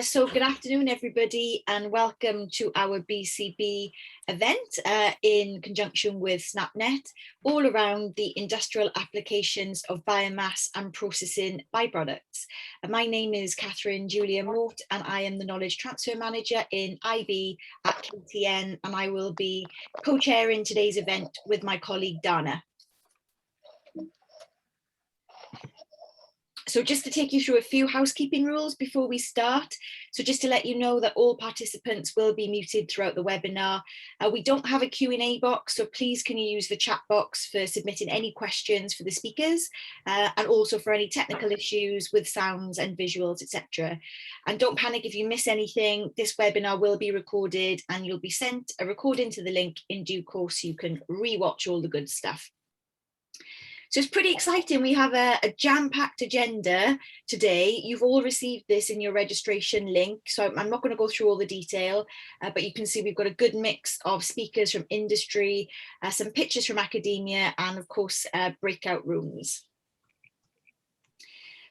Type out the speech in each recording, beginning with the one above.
So good afternoon, everybody, and welcome to our BCB event in conjunction with SNaPNet, all around the industrial applications of biomass and processing byproducts. My name is Catherine Julia Mort, and I am the Knowledge Transfer Manager in IB at KTN, and I will be co-chairing today's event with my colleague Dana. So just to take you through a few housekeeping rules before we start. So just to let you know that all participants will be muted throughout the webinar. We don't have a Q&A box, so please can you use the chat box for submitting any questions for the speakers and also for any technical issues with sounds and visuals, etc. And don't panic if you miss anything. This webinar will be recorded and you'll be sent a recording to the link in due course so you can re-watch all the good stuff. So it's pretty exciting. We have a jam-packed agenda today. You've all received this in your registration link, so I'm not going to go through all the detail, but you can see we've got a good mix of speakers from industry, some pictures from academia, and of course, breakout rooms.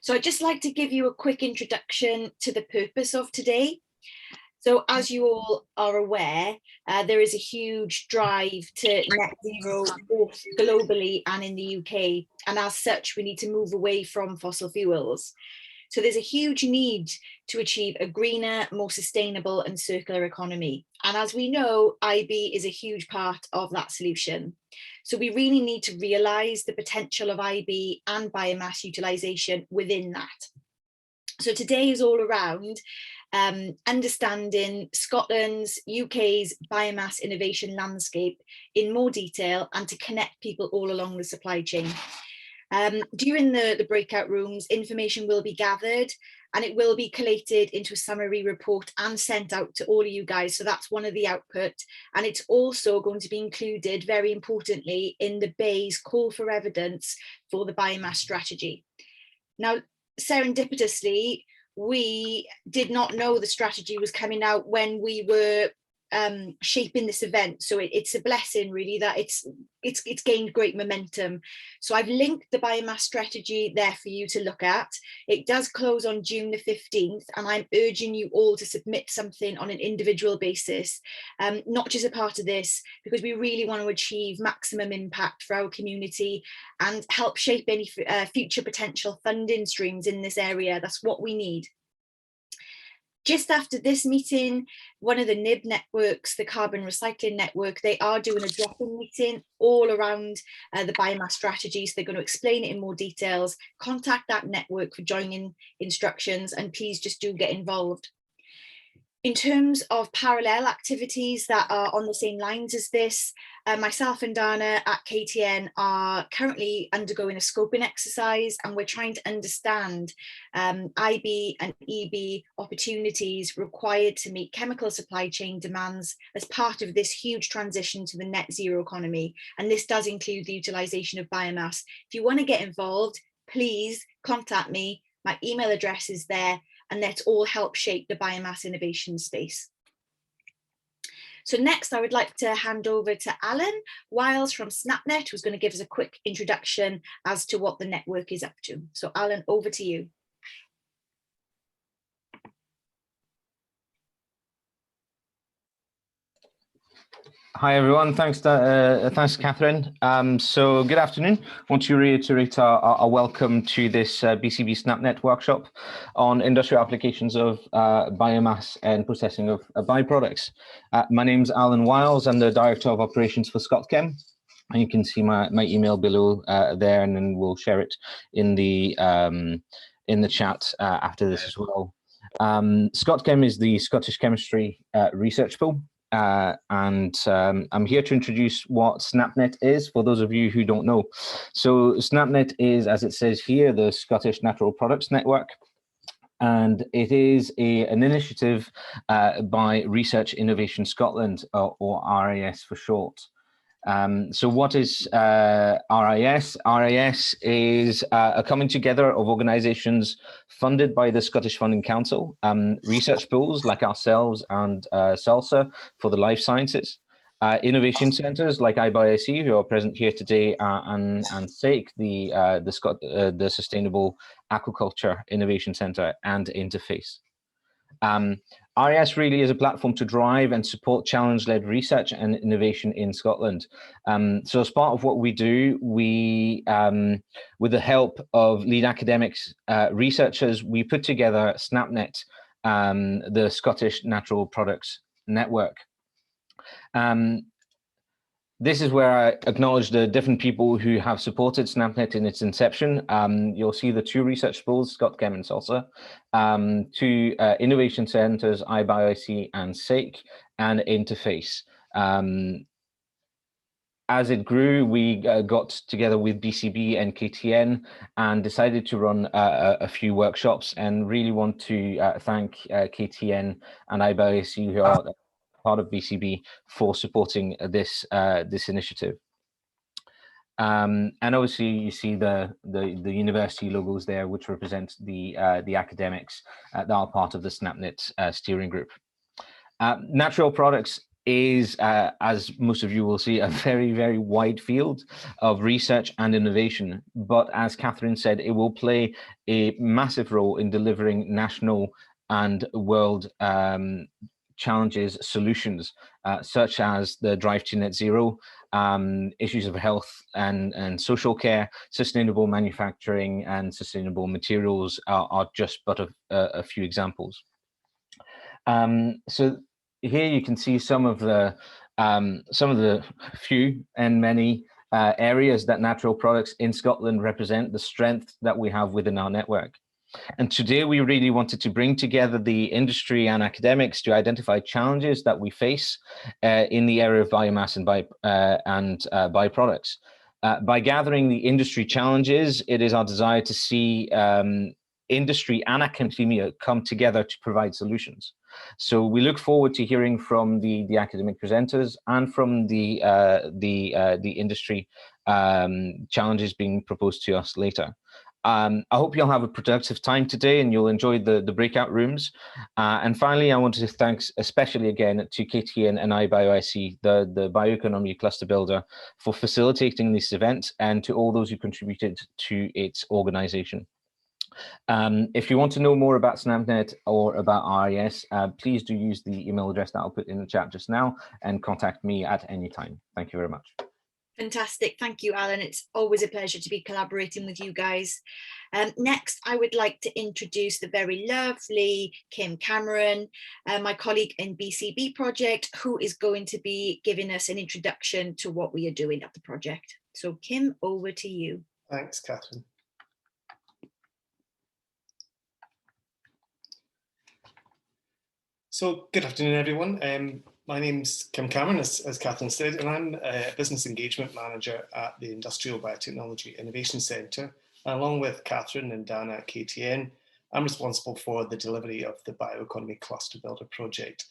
So I'd just like to give you a quick introduction to the purpose of today. So as you all are aware, there is a huge drive to net zero both globally and in the UK. And as such, we need to move away from fossil fuels. So there's a huge need to achieve a greener, more sustainable and circular economy. And as we know, IB is a huge part of that solution. So we really need to realise the potential of IB and biomass utilisation within that. So today is all around understanding Scotland's, UK's biomass innovation landscape in more detail and to connect people all along the supply chain. During the breakout rooms, information will be gathered and it will be collated into a summary report and sent out to all of you guys. So that's one of the output. And it's also going to be included, very importantly, in the BEI's call for evidence for the biomass strategy. Now, serendipitously, we did not know the strategy was coming out when we were shaping this event. So it's a blessing really that it's gained great momentum. So I've linked the biomass strategy there for you to look at. It does close on June the 15th, and I'm urging you all to submit something on an individual basis, not just a part of this, because we really want to achieve maximum impact for our community and help shape any future potential funding streams in this area. That's what we need. Just after this meeting, one of the NIB networks, the Carbon Recycling Network, they are doing a drop-in meeting all around the biomass strategy. So they're going to explain it in more details. Contact that network for joining instructions, and please just do get involved. In terms of parallel activities that are on the same lines as this, myself and Dana at KTN are currently undergoing a scoping exercise, and we're trying to understand IB and EB opportunities required to meet chemical supply chain demands as part of this huge transition to the net zero economy. And this does include the utilisation of biomass. If you want to get involved, please contact me. My email address is there, and let's all help shape the biomass innovation space. So next, I would like to hand over to Alan Wiles from SNaPNet, who's going to give us a quick introduction as to what the network is up to. So Alan, over to you. Hi everyone, thanks Catherine. So good afternoon. I want to reiterate our welcome to this BCB SNaPNet workshop on industrial applications of biomass and processing of byproducts. My name's Alan Wiles. I'm the Director of Operations for ScotChem. And you can see my email below there, and then we'll share it in the chat after this as well. ScotChem is the Scottish Chemistry Research Pool. I'm here to introduce what SNaPNet is for those of you who don't know. So SNaPNet is, as it says here, the Scottish Natural Products Network, and it is an initiative by Research Innovation Scotland, or RIS for short. So what is RIS? RIS is a coming together of organisations funded by the Scottish Funding Council, research pools like ourselves and SALSA for the life sciences, innovation centres like iBioSE, who are present here today, and SAKE, the Sustainable Aquaculture Innovation Centre, and Interface. RES really is a platform to drive and support challenge-led research and innovation in Scotland. So as part of what we do, we, with the help of lead academics, researchers, we put together SNaPNet, the Scottish Natural Products Network. This is where I acknowledge the different people who have supported SNaPNet in its inception. You'll see the two research schools, Scott, Chem and Salsa, two innovation centres, iBioIC and SAKE, and Interface. As it grew, we got together with BCB and KTN and decided to run a few workshops, and really want to thank KTN and iBioIC, who are part of BCB, for supporting this this initiative. And obviously, you see the university logos there, which represent the academics that are part of the SNaPNet steering group. Natural products is, as most of you will see, a very, very wide field of research and innovation. But as Catherine said, it will play a massive role in delivering national and world challenges, solutions, such as the drive to net zero, issues of health and social care, sustainable manufacturing, and sustainable materials are just but a few examples. So here you can see some of the few and many areas that natural products in Scotland represent the strength that we have within our network. And today we really wanted to bring together the industry and academics to identify challenges that we face in the area of biomass and byproducts. By gathering the industry challenges, it is our desire to see industry and academia come together to provide solutions. So we look forward to hearing from the academic presenters and from the industry challenges being proposed to us later. I hope you'll have a productive time today and you'll enjoy the breakout rooms. And finally, I wanted to thank especially again to KTN and iBioIC, the Bioeconomy Cluster Builder, for facilitating this event, and to all those who contributed to its organization. If you want to know more about SNaPNet or about RES, please do use the email address that I'll put in the chat just now and contact me at any time. Thank you very much. Fantastic. Thank you, Alan. It's always a pleasure to be collaborating with you guys. Next, I would like to introduce the very lovely Kim Cameron, my colleague in BCB project, who is going to be giving us an introduction to what we are doing at the project. So Kim, over to you. Thanks, Catherine. So good afternoon, everyone. My name's Kim Cameron, as Catherine said, and I'm a Business Engagement Manager at the Industrial Biotechnology Innovation Centre. Along with Catherine and Dana at KTN, I'm responsible for the delivery of the Bioeconomy Cluster Builder project.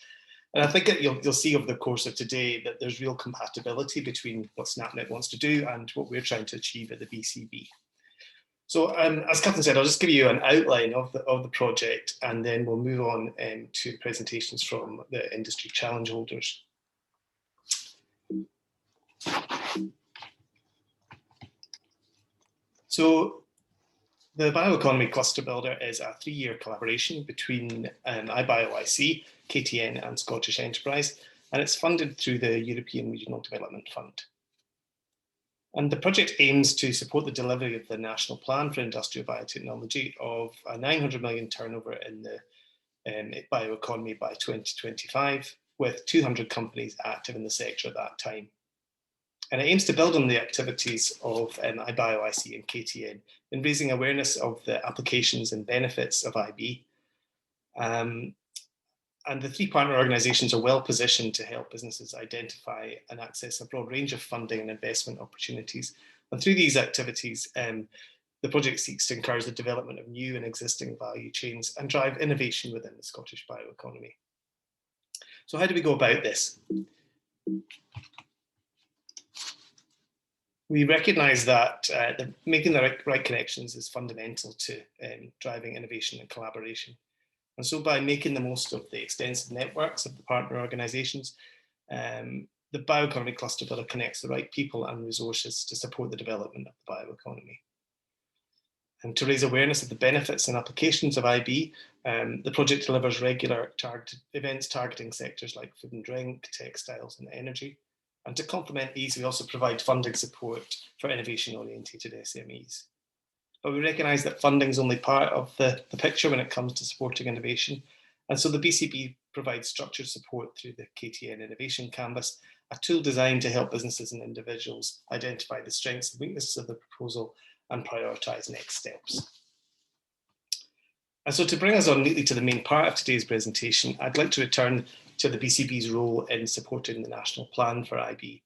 And I think that you'll see over the course of today that there's real compatibility between what SNaPNet wants to do and what we're trying to achieve at the BCB. So as Catherine said, I'll just give you an outline of the project, and then we'll move on to presentations from the industry challenge holders. So the Bioeconomy Cluster Builder is a 3-year collaboration between iBioIC, KTN and Scottish Enterprise, and it's funded through the European Regional Development Fund. And the project aims to support the delivery of the National Plan for Industrial Biotechnology of a 900 million turnover in the bioeconomy by 2025, with 200 companies active in the sector at that time. And it aims to build on the activities of iBioIC and KTN in raising awareness of the applications and benefits of IB. And the 3 partner organisations are well positioned to help businesses identify and access a broad range of funding and investment opportunities. And through these activities, the project seeks to encourage the development of new and existing value chains and drive innovation within the Scottish bioeconomy. So how do we go about this? We recognise that making the right connections is fundamental to driving innovation and collaboration. And so by making the most of the extensive networks of the partner organisations, the Bioeconomy Cluster Builder connects the right people and resources to support the development of the bioeconomy. And to raise awareness of the benefits and applications of IB, the project delivers regular targeted events targeting sectors like food and drink, textiles and energy. And to complement these, we also provide funding support for innovation-oriented SMEs. But we recognise that funding is only part of the picture when it comes to supporting innovation. And so the BCB provides structured support through the KTN Innovation Canvas, a tool designed to help businesses and individuals identify the strengths and weaknesses of the proposal and prioritise next steps. And so to bring us on neatly to the main part of today's presentation, I'd like to return to the BCB's role in supporting the National Plan for IB.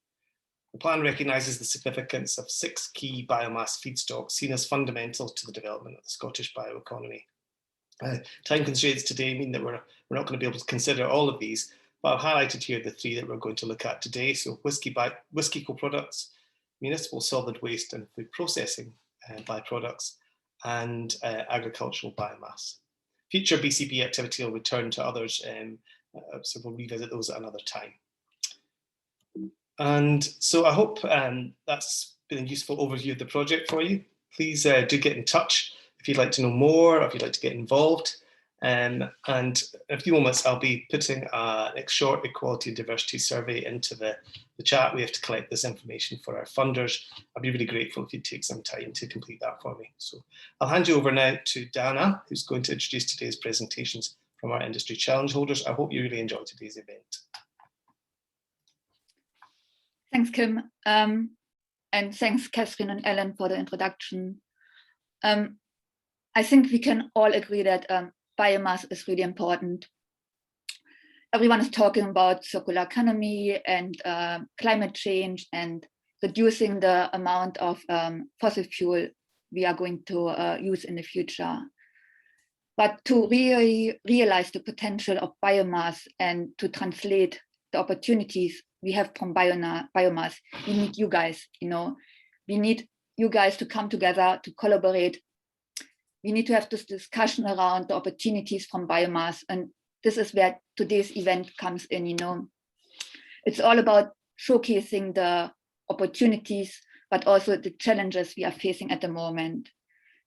The plan recognises the significance of 6 key biomass feedstocks seen as fundamental to the development of the Scottish bioeconomy. Time constraints today mean that we're not going to be able to consider all of these, but I've highlighted here the 3 that we're going to look at today. So whisky co-products, municipal solid waste and food processing byproducts, and agricultural biomass. Future BCB activity will return to others, so we'll revisit those at another time. And so I hope that's been a useful overview of the project for you. Please do get in touch if you'd like to know more, or if you'd like to get involved. And in a few moments, I'll be putting a next short equality and diversity survey into the chat. We have to collect this information for our funders. I'd be really grateful if you'd take some time to complete that for me. So I'll hand you over now to Dana, who's going to introduce today's presentations from our industry challenge holders. I hope you really enjoyed today's event. Thanks, Kim. And thanks, Catherine and Ellen, for the introduction. I think we can all agree that biomass is really important. Everyone is talking about circular economy and climate change and reducing the amount of fossil fuel we are going to use in the future. But to really realize the potential of biomass and to translate the opportunities we have from biomass, we need you guys, we need you guys to come together, to collaborate. We need to have this discussion around the opportunities from biomass. And this is where today's event comes in, It's all about showcasing the opportunities, but also the challenges we are facing at the moment.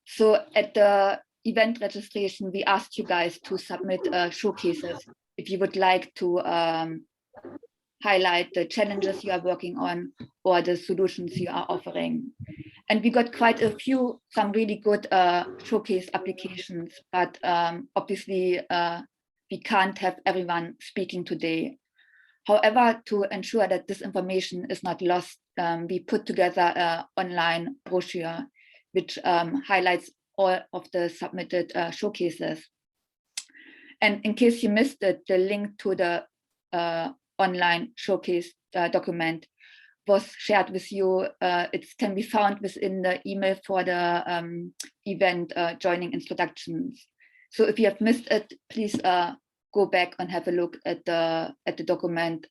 So at the event registration, we asked you guys to submit showcases if you would like to highlight the challenges you are working on or the solutions you are offering. And we got quite a few, some really good showcase applications, but obviously we can't have everyone speaking today. However, to ensure that this information is not lost, we put together an online brochure which highlights all of the submitted showcases. And in case you missed it, the link to the online showcase document was shared with you. It can be found within the email for the event joining introductions. So if you have missed it, please go back and have a look at the document.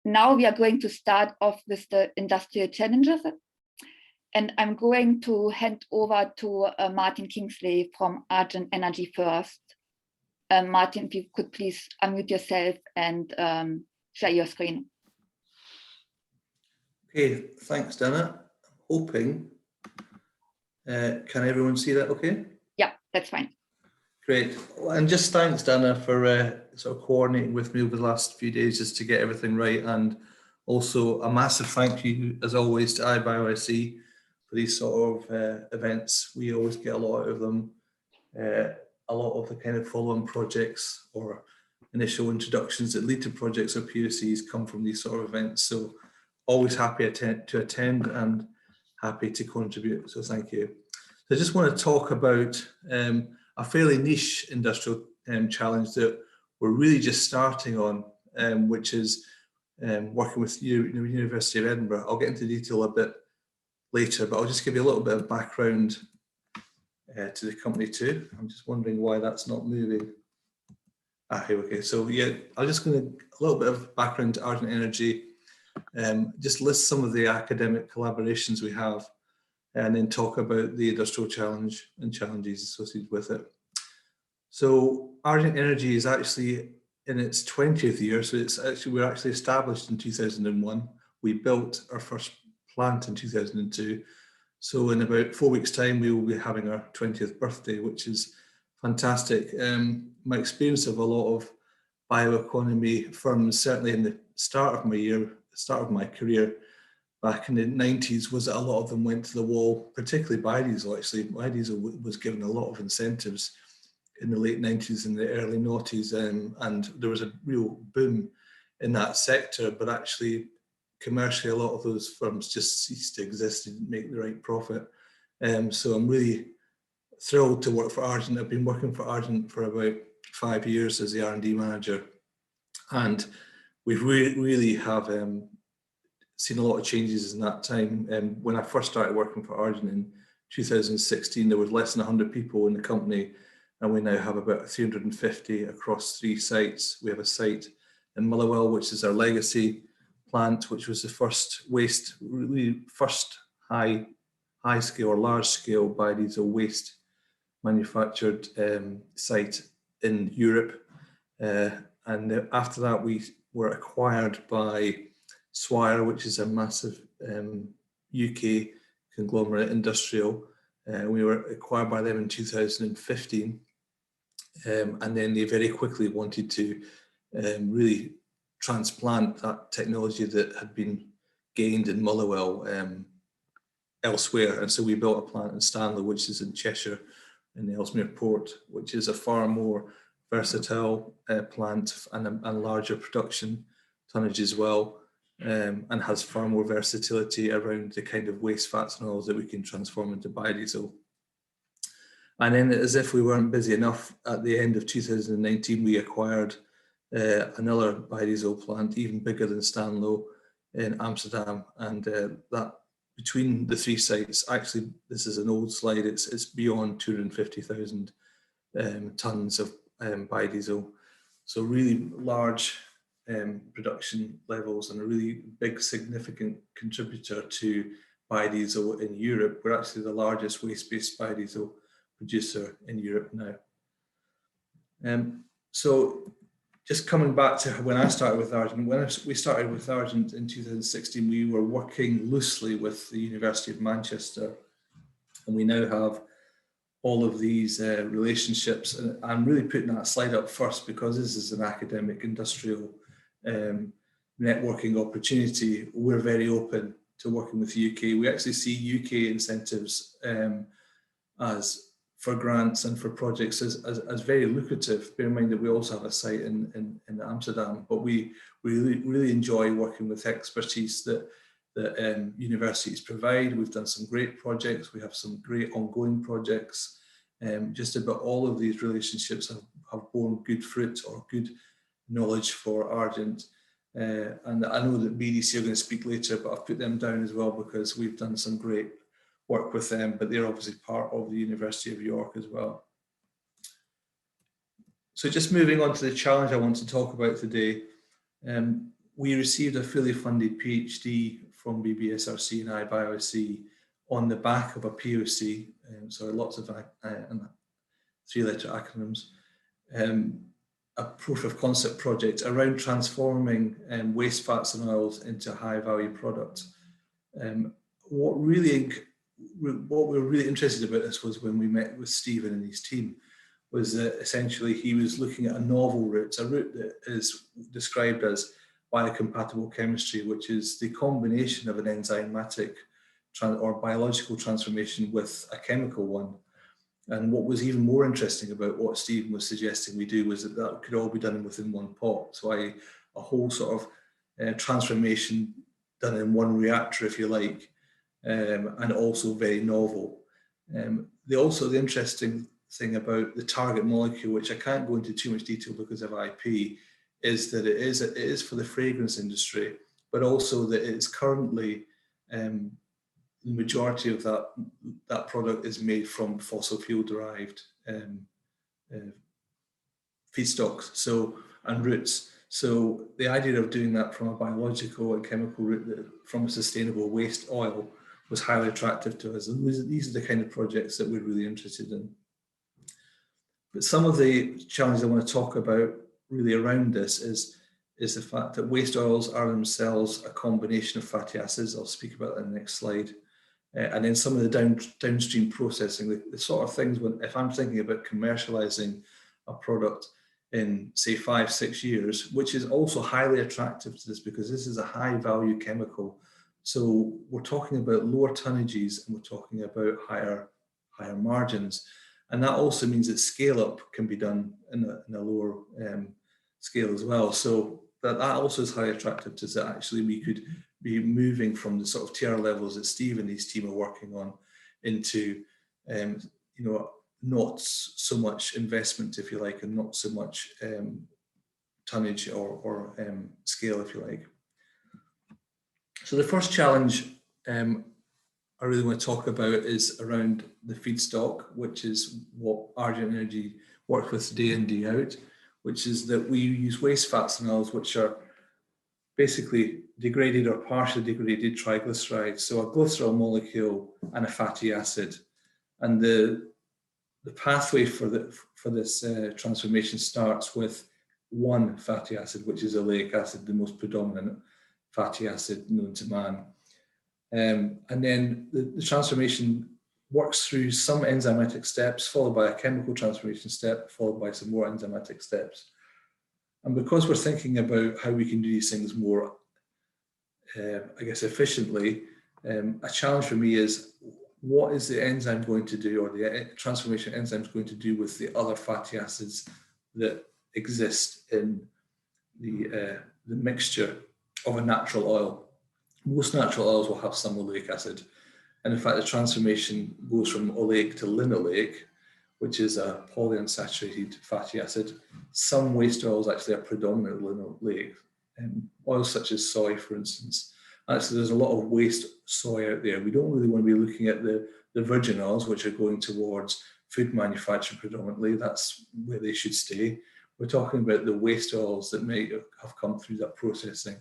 Now we are going to start off with the industrial challenges. And I'm going to hand over to Martin Kingsley from Argent Energy first. Martin, if you could please unmute yourself and share your screen. Okay, thanks, Dana. I'm hoping, can everyone see that okay? Yeah, that's fine. Great. And just thanks, Dana, for sort of coordinating with me over the last few days just to get everything right. And also a massive thank you, as always, to iBioIC for these sort of events. We always get a lot out of them. A lot of the kind of follow-on projects or initial introductions that lead to projects or POCs come from these sort of events. So always happy to attend and happy to contribute. So thank you. So I just want to talk about a fairly niche industrial challenge that we're really just starting on, which is working with University of Edinburgh. I'll get into detail a bit later, but I'll just give you a little bit of background to the company too. I'm just wondering why that's not moving. Here, okay. So yeah, I'm just going to a little bit of background to Argent Energy, just list some of the academic collaborations we have, and then talk about the industrial challenge and challenges associated with it. So Argent Energy is actually in its 20th year. So we're actually established in 2001. We built our first plant in 2002. So in about 4 weeks' time, we will be having our 20th birthday, which is fantastic. My experience of a lot of bioeconomy firms, certainly in the start of my career back in the 90s, was that a lot of them went to the wall, particularly biodiesel. Actually, biodiesel was given a lot of incentives in the late 90s and the early noughties, and there was a real boom in that sector, but actually commercially a lot of those firms just ceased to exist, didn't make the right profit. So I'm really thrilled to work for Argent. I've been working for Argent for about 5 years as the R&D manager, and we've really have seen a lot of changes in that time. When I first started working for Argent in 2016, there was less than 100 people in the company, and we now have about 350 across 3 sites. We have a site in Motherwell, which is our legacy plant, which was the first first high scale or large scale biodiesel waste manufactured site in Europe. And after that, we were acquired by Swire, which is a massive UK conglomerate industrial. We were acquired by them in 2015. And then they very quickly wanted to really transplant that technology that had been gained in Motherwell elsewhere. And so we built a plant in Stanley, which is in Cheshire, in the Ellesmere Port, which is a far more versatile plant and larger production tonnage as well, and has far more versatility around the kind of waste fats and oils that we can transform into biodiesel. And then, as if we weren't busy enough, at the end of 2019, we acquired another biodiesel plant, even bigger than Stanlow, in Amsterdam. And that, between the 3 sites, actually, this is an old slide, it's beyond 250,000 tonnes of biodiesel. So really large production levels and a really big, significant contributor to biodiesel in Europe. We're actually the largest waste-based biodiesel producer in Europe now. So just coming back to when I started with Argent, we started with Argent in 2016, we were working loosely with the University of Manchester, and we now have all of these relationships. And I'm really putting that slide up first because this is an academic industrial networking opportunity. We're very open to working with the UK. We actually see UK incentives as for grants and for projects as very lucrative. Bear in mind that we also have a site in Amsterdam, but we really enjoy working with expertise that universities provide. We've done some great projects. We have some great ongoing projects. Just about all of these relationships have borne good fruit or good knowledge for Argent. And I know that BDC are going to speak later, but I've put them down as well because we've done some great work with them, but they're obviously part of the University of York as well. So just moving on to the challenge I want to talk about today. We received a fully funded PhD from BBSRC and iBioIC on the back of a POC, so lots of 3-letter acronyms, a proof of concept project around transforming waste fats and oils into high value products. What we were really interested about this was when we met with Stephen and his team, was that essentially he was looking at a novel route, a route that is described as biocompatible chemistry, which is the combination of an enzymatic or biological transformation with a chemical one. And what was even more interesting about what Stephen was suggesting we do was that could all be done within one pot. So a whole sort of transformation done in one reactor, if you like, and also very novel. The interesting thing about the target molecule, which I can't go into too much detail because of IP, is that it is for the fragrance industry, but also that it's currently the majority of that product is made from fossil fuel derived feedstocks and roots. So the idea of doing that from a biological and chemical route from a sustainable waste oil was highly attractive to us. And these are the kind of projects that we're really interested in. But some of the challenges I want to talk about really around this is the fact that waste oils are themselves a combination of fatty acids. I'll speak about that in the next slide. and then some of the downstream processing, the sort of things if I'm thinking about commercializing a product in say 5-6 years, which is also highly attractive to this because this is a high value chemical. So we're talking about lower tonnages and we're talking about higher margins. And that also means that scale up can be done in a lower scale as well. So that also is highly attractive to us, that actually we could be moving from the sort of tier levels that Steve and his team are working on into, not so much investment, if you like, and not so much tonnage or scale, if you like. So the first challenge I really want to talk about is around the feedstock, which is what Argent Energy works with day in, day out, which is that we use waste fats and oils, which are basically degraded or partially degraded triglycerides. So a glycerol molecule and a fatty acid. And the pathway for this transformation starts with one fatty acid, which is oleic acid, the most predominant fatty acid known to man. And then the transformation works through some enzymatic steps, followed by a chemical transformation step, followed by some more enzymatic steps. And because we're thinking about how we can do these things more, I guess, efficiently, a challenge for me is, what is the enzyme going to do, or the transformation enzyme is going to do with the other fatty acids that exist in the mixture of a natural oil? Most natural oils will have some oleic acid. And in fact, the transformation goes from oleic to linoleic, which is a polyunsaturated fatty acid. Some waste oils actually are predominantly linoleic. Oils such as soy, for instance. Actually, there's a lot of waste soy out there. We don't really want to be looking at the virgin oils, which are going towards food manufacture predominantly. That's where they should stay. We're talking about the waste oils that may have come through that processing,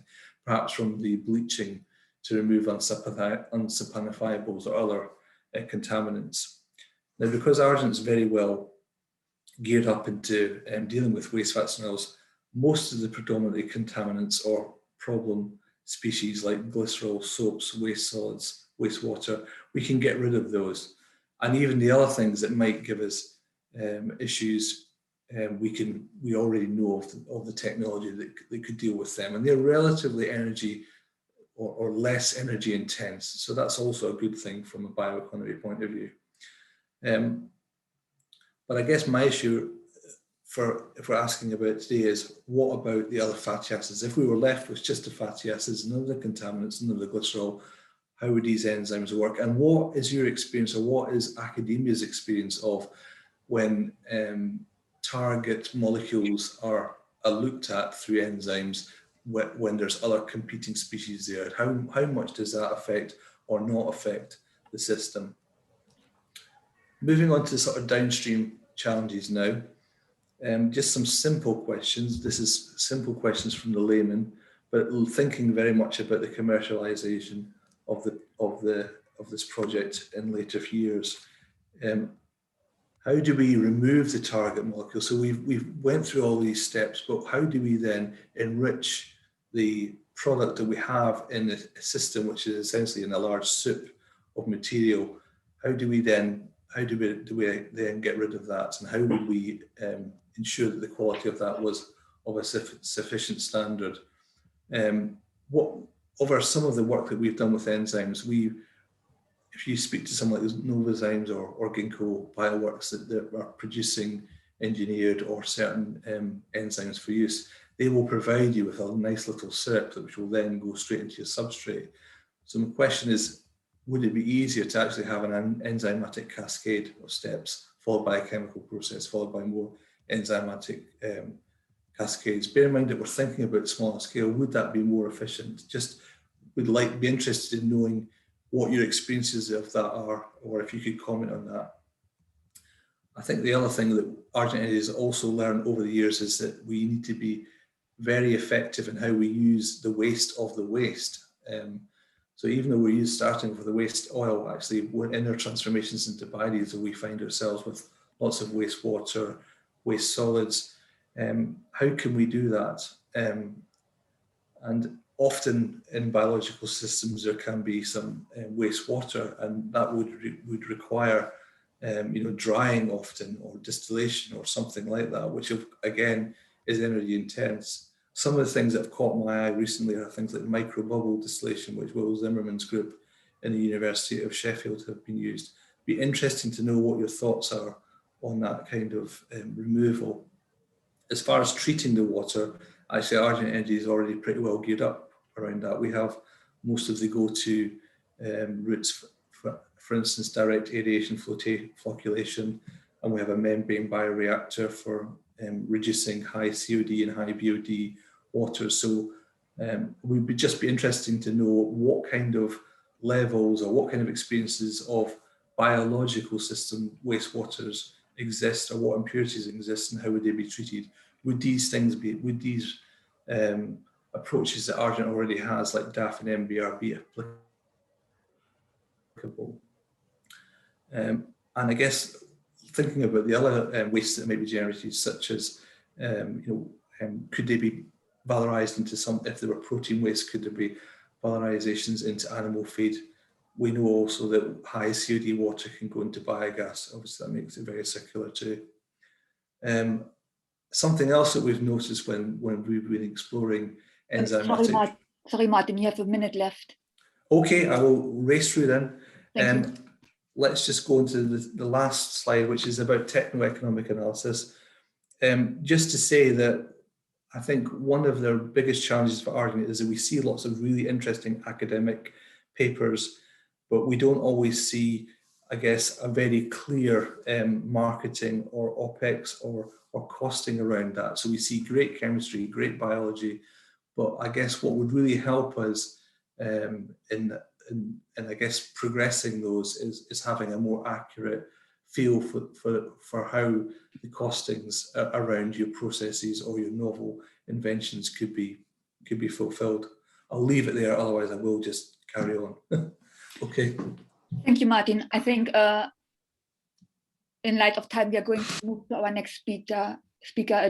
perhaps from the bleaching to remove unsaponifiables or other contaminants. Now, because Argent's very well geared up into dealing with waste fats and oils, most of the predominantly contaminants or problem species like glycerol, soaps, waste solids, wastewater, we can get rid of those. And even the other things that might give us issues, we already know of the technology that could deal with them. And they're relatively energy or less energy intense. So that's also a good thing from a bioeconomy point of view. But I guess my issue if we're asking about today is, what about the other fatty acids? If we were left with just the fatty acids, none of the contaminants, none of the glycerol, how would these enzymes work? And what is your experience, or what is academia's experience of when target molecules are looked at through enzymes when there's other competing species there? How much does that affect or not affect the system? Moving on to sort of downstream challenges now. Just some simple questions. This is simple questions from the layman, but thinking very much about the commercialization of this project in later years. How do we remove the target molecule? So we've went through all these steps, but how do we then enrich the product that we have in the system, which is essentially in a large soup of material? How do we then get rid of that, and how would we ensure that the quality of that was of a sufficient standard? Over some of the work that we've done with enzymes, if you speak to someone like Novozymes or Ginkgo Bioworks that are producing engineered or certain enzymes for use, they will provide you with a nice little syrup which will then go straight into your substrate. So my question is, would it be easier to actually have an enzymatic cascade of steps, followed by a chemical process, followed by more enzymatic cascades? Bear in mind that we're thinking about smaller scale. Would that be more efficient? Just would be interested in knowing what your experiences of that are, or if you could comment on that. I think the other thing that Argent has also learned over the years is that we need to be very effective in how we use the waste of the waste. So even though we're starting with the waste oil, actually we're in our transformations into biodiesel, we find ourselves with lots of wastewater, waste solids. How can we do that? And often in biological systems there can be some wastewater, and that would require drying often, or distillation or something like that, which again is energy intense. Some of the things that have caught my eye recently are things like microbubble distillation, which Will Zimmerman's group in the University of Sheffield have been used. Be interesting to know what your thoughts are on that kind of removal. As far as treating the water, actually Argent Energy is already pretty well geared up around that. We have most of the go-to routes, for instance, direct aeration flocculation, and we have a membrane bioreactor for reducing high COD and high BOD water. So we'd just be interesting to know what kind of levels or what kind of experiences of biological system wastewaters exist, or what impurities exist, and how would they be treated? Would these approaches that Argent already has, like DAF and MBR, be applicable? And I guess thinking about the other wastes that may be generated, such as could they be valorized into some, if there were protein waste, could there be valorizations into animal feed? We know also that high COD water can go into biogas. Obviously, that makes it very circular too. Something else that we've noticed when we've been exploring enzymatic... Sorry, Martin, you have a minute left. Okay, I will race through then. Thank you. Let's just go into the last slide, which is about techno-economic analysis. Just to say that I think one of the biggest challenges for Argent is that we see lots of really interesting academic papers, but we don't always see, I guess, a very clear marketing or OPEX or costing around that. So we see great chemistry, great biology, but I guess what would really help us in I guess progressing those is having a more accurate feel for how the costings around your processes or your novel inventions could be fulfilled. I'll leave it there, otherwise I will just carry on. Okay. Thank you, Martin. I think in light of time, we are going to move to our next speaker,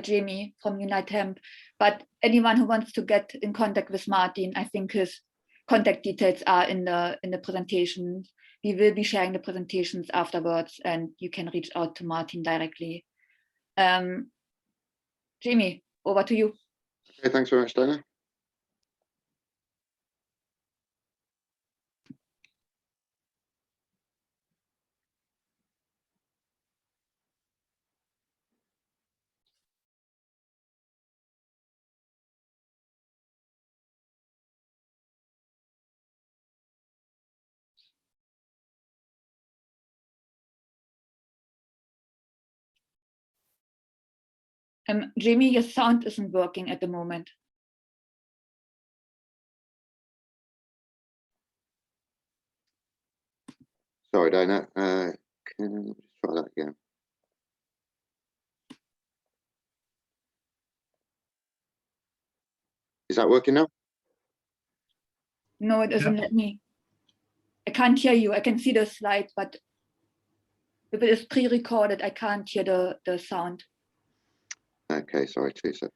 Jamie from Unite Hemp. But anyone who wants to get in contact with Martin, I think his contact details are in the presentation. We will be sharing the presentations afterwards, and you can reach out to Martin directly. Jamie, over to you. Okay, thanks very much, Dana. Jamie, your sound isn't working at the moment. Sorry, Dana. Can we just try that again? Is that working now? No, it doesn't let me. I can't hear you. I can see the slide, but if it is pre-recorded, I can't hear the sound. Okay, sorry, 2 seconds.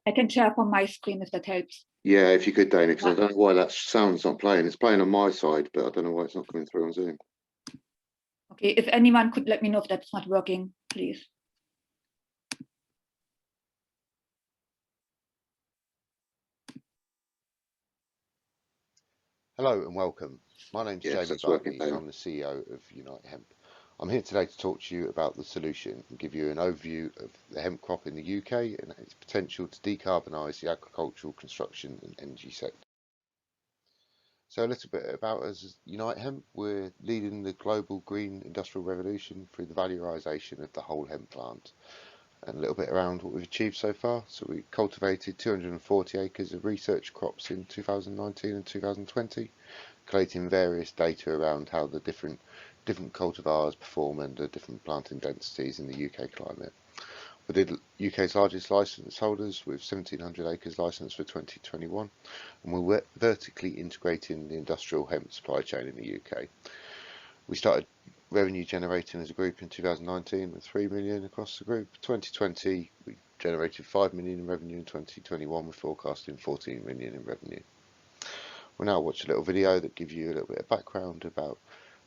I can share from my screen if that helps. Yeah, if you could, Dana, because I don't know why that sound's not playing. It's playing on my side, but I don't know why it's not coming through on Zoom. Okay, if anyone could let me know if that's not working, please. Hello and welcome. My name's Yes, Jamie Barkey and I'm the CEO of Unite Hemp. I'm here today to talk to you about the solution and give you an overview of the hemp crop in the UK and its potential to decarbonise the agricultural, construction and energy sector. So a little bit about us as Unite Hemp. We're leading the global green industrial revolution through the valorisation of the whole hemp plant. And a little bit around what we've achieved so far. So we cultivated 240 acres of research crops in 2019 and 2020, collating various data around how the different different cultivars perform under different planting densities in the UK climate. We did UK's largest licence holders with 1,700 acres licensed for 2021, and we're vertically integrating the industrial hemp supply chain in the UK. We started revenue generating as a group in 2019 with 3 million across the group. 2020 we generated 5 million in revenue. In 2021 we're forecasting 14 million in revenue. We'll now watch a little video that gives you a little bit of background about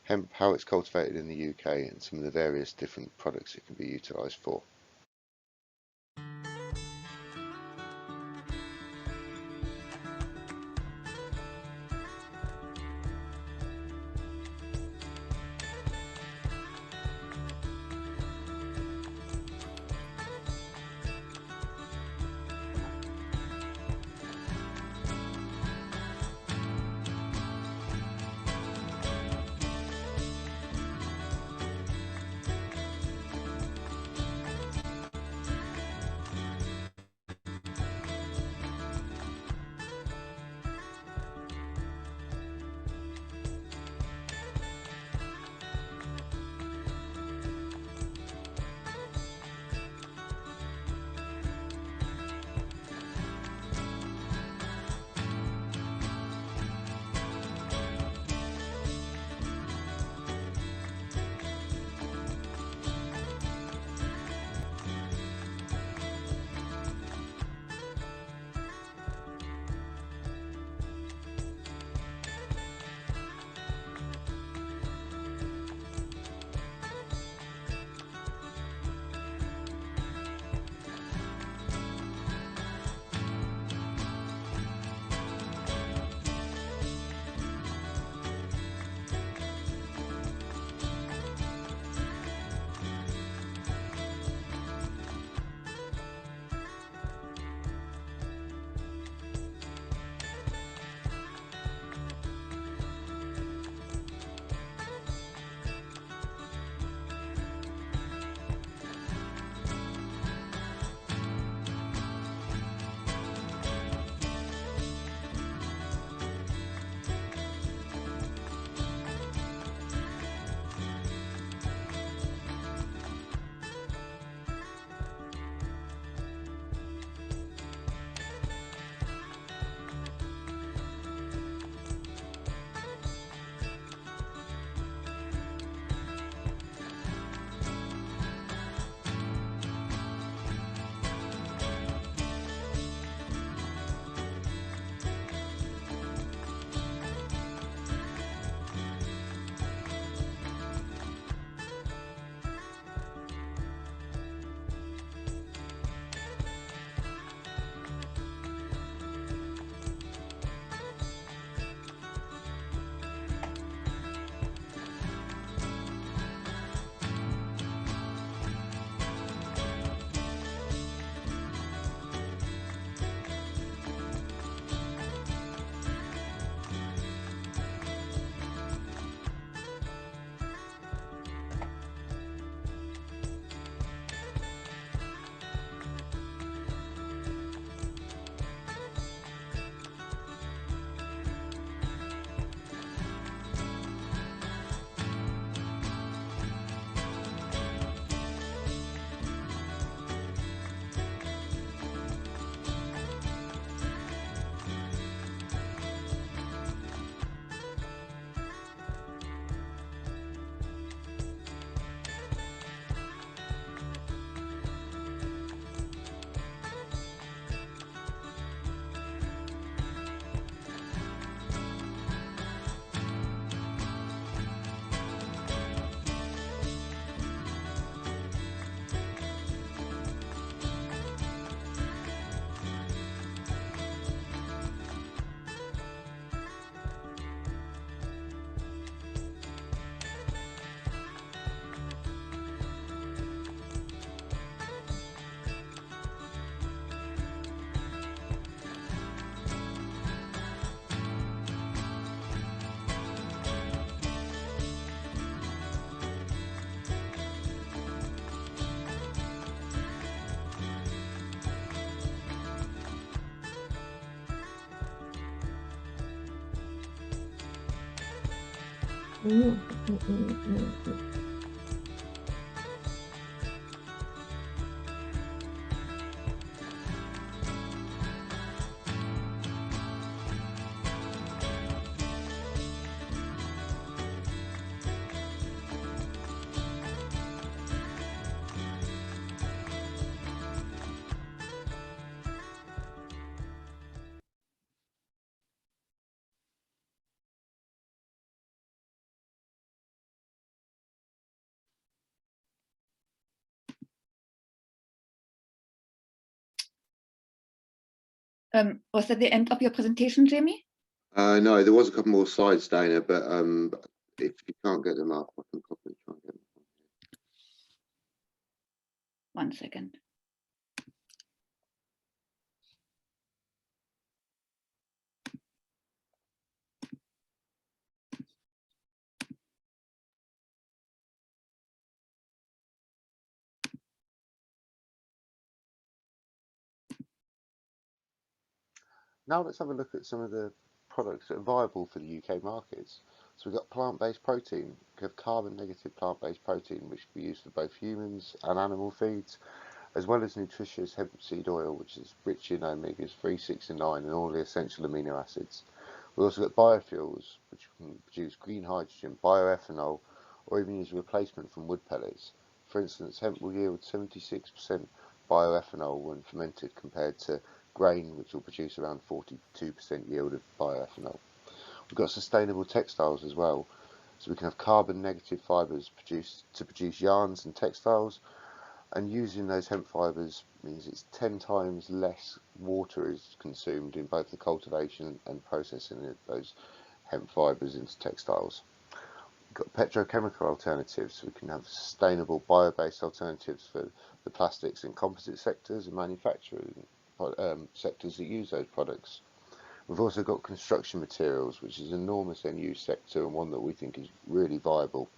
hemp, how it's cultivated in the UK, and some of the various different products it can be utilised for. Ooh. Was that the end of your presentation, Jamie? No, there was a couple more slides, Dana, but if you can't get them up, I can probably try and get them. 1 second. Now let's have a look at some of the products that are viable for the UK markets. So we've got plant-based protein. We have carbon-negative plant-based protein, which can be used for both humans and animal feeds, as well as nutritious hemp seed oil, which is rich in omegas 3, 6 and 9 and all the essential amino acids. We've also got biofuels, which can produce green hydrogen, bioethanol, or even use a replacement from wood pellets. For instance, hemp will yield 76% bioethanol when fermented compared to grain, which will produce around 42% yield of bioethanol. We've got sustainable textiles as well. So we can have carbon negative fibres produced to produce yarns and textiles, and using those hemp fibres means it's 10 times less water is consumed in both the cultivation and processing of those hemp fibres into textiles. We've got petrochemical alternatives, so we can have sustainable bio-based alternatives for the plastics and composite sectors and manufacturing sectors that use those products. We've also got construction materials, which is an enormous end-use sector and one that we think is really viable.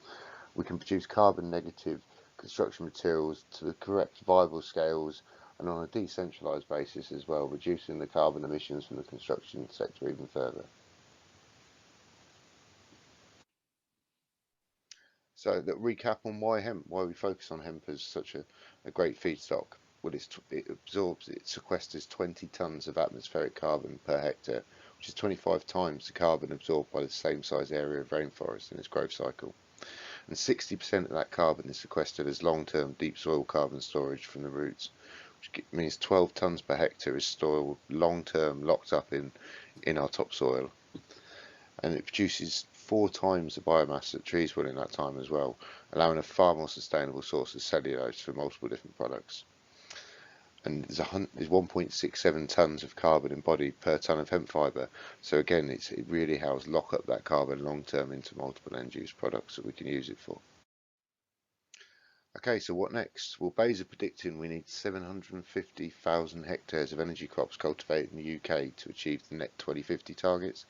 We can produce carbon negative construction materials to the correct viable scales and on a decentralised basis as well, reducing the carbon emissions from the construction sector even further. So that recap on why hemp, why we focus on hemp as such a great feedstock. Well, it sequesters 20 tonnes of atmospheric carbon per hectare, which is 25 times the carbon absorbed by the same size area of rainforest in its growth cycle. And 60% of that carbon is sequestered as long-term deep soil carbon storage from the roots, which means 12 tonnes per hectare is stored long-term, locked up in our topsoil. And it produces 4 times the biomass that trees will in that time as well, allowing a far more sustainable source of cellulose for multiple different products. And there's 1.67 tonnes of carbon embodied per tonne of hemp fibre. So again, it really helps lock up that carbon long term into multiple end use products that we can use it for. Okay, so what next? Well, Bayes are predicting we need 750,000 hectares of energy crops cultivated in the UK to achieve the net 2050 targets.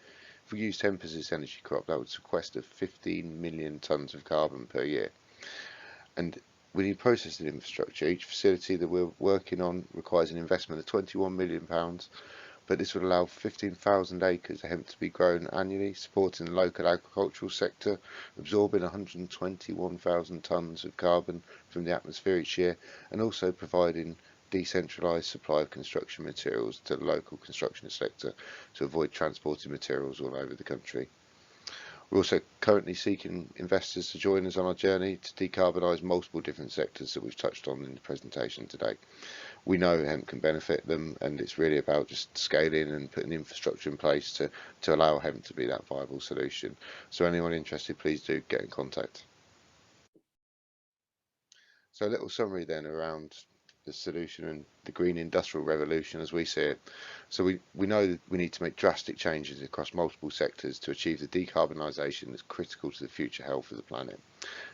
If we used hemp as this energy crop, that would sequester 15 million tonnes of carbon per year. And we need processing infrastructure. Each facility that we're working on requires an investment of £21 million, but this would allow 15,000 acres of hemp to be grown annually, supporting the local agricultural sector, absorbing 121,000 tonnes of carbon from the atmosphere each year, and also providing decentralised supply of construction materials to the local construction sector to avoid transporting materials all over the country. We're also currently seeking investors to join us on our journey to decarbonise multiple different sectors that we've touched on in the presentation today. We know hemp can benefit them, and it's really about just scaling and putting infrastructure in place to allow hemp to be that viable solution. So anyone interested, please do get in contact. So a little summary then around the solution and the green industrial revolution as we see it. So we know that we need to make drastic changes across multiple sectors to achieve the decarbonisation that's critical to the future health of the planet.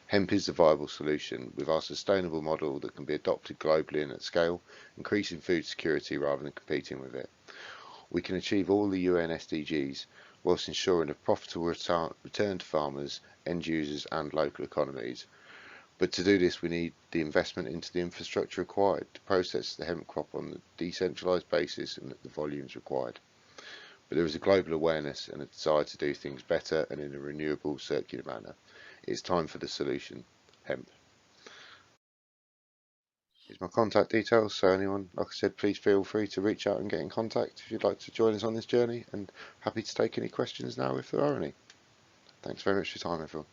Hemp is the viable solution with our sustainable model that can be adopted globally and at scale, increasing food security rather than competing with it. We can achieve all the UN SDGs whilst ensuring a profitable return to farmers, end users and local economies. But to do this, we need the investment into the infrastructure required to process the hemp crop on a decentralised basis and at the volumes required. But there is a global awareness and a desire to do things better and in a renewable, circular manner. It's time for the solution, hemp. Here's my contact details, so anyone, like I said, please feel free to reach out and get in contact if you'd like to join us on this journey, and happy to take any questions now if there are any. Thanks very much for your time, everyone.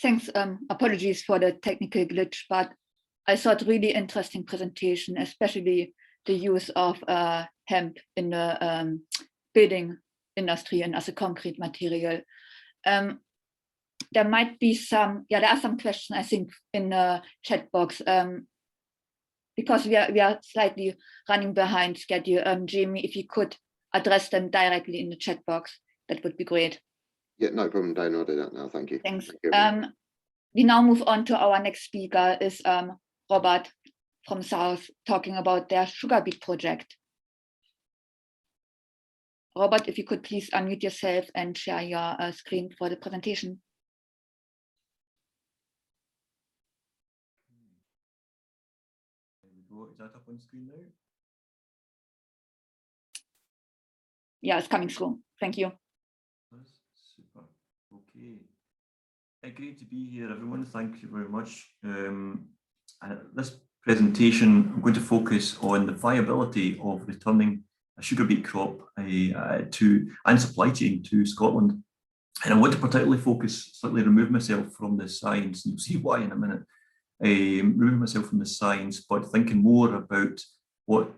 Thanks. Apologies for the technical glitch, but I thought really interesting presentation, especially the use of hemp in the building industry and as a concrete material. There might be some, there are some questions, I think, in the chat box, because we are slightly running behind schedule. Jamie, if you could address them directly in the chat box, that would be great. Yeah, no problem, Dana. I'll do that now. Thank you. Thanks. Thank you, We now move on to our next speaker, is Robert from South, talking about their sugar beet project. Robert, if you could please unmute yourself and share your screen for the presentation. Is that up on screen now? Yeah, it's coming through. Thank you. Super. Okay. Great to be here, everyone. Thank you very much. This presentation, I'm going to focus on the viability of returning a sugar beet crop and supply chain to Scotland. And I want to particularly focus, slightly remove myself from the science, and you'll see why in a minute. Remove myself from the science, but thinking more about what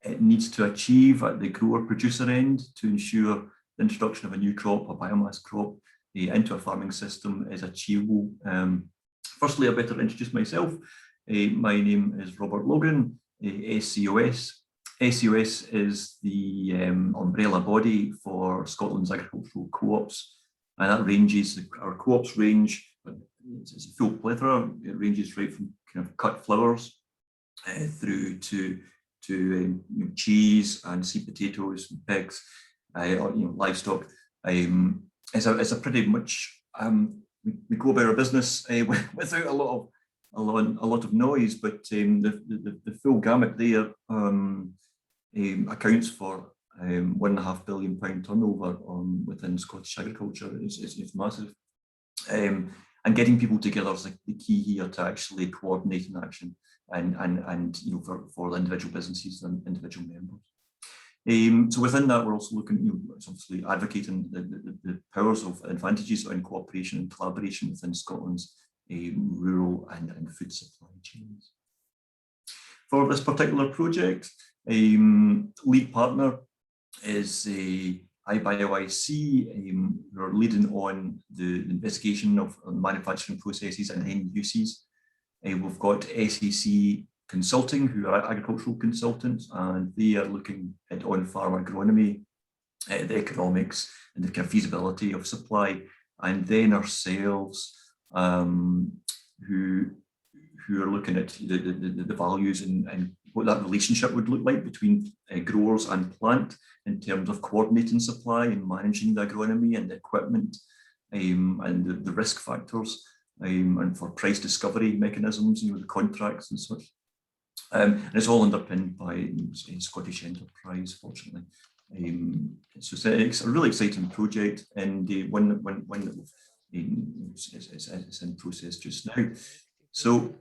it needs to achieve at the grower producer end to ensure the introduction of a new crop, a biomass crop, into a farming system is achievable. Firstly, I better introduce myself. My name is Robert Logan, SCOS. SCOS is the umbrella body for Scotland's agricultural co-ops, and that ranges, our co-ops range, it's a full plethora. It ranges right from kind of cut flowers through to cheese and sweet potatoes and pigs, livestock. It's a pretty much we go about our business without a lot of noise, but the full gamut there accounts for £1.5 billion turnover within Scottish agriculture. It's massive. And getting people together is the key here to actually coordinate in action and for the individual businesses and individual members. So within that, we're also looking, obviously advocating the powers of advantages in cooperation and collaboration within Scotland's rural and food supply chains. For this particular project, lead partner is iBioIC, who are leading on the investigation of manufacturing processes and end uses. We've got SEC Consulting, who are agricultural consultants, and they are looking at on-farm agronomy, the economics and the kind of feasibility of supply. And then ourselves, who are looking at the values and what that relationship would look like between growers and plant in terms of coordinating supply and managing the agronomy and the equipment and the risk factors and for price discovery mechanisms, the contracts and such. And it's all underpinned by Scottish enterprise, fortunately. So it's a really exciting project, and one that it's in process just now. So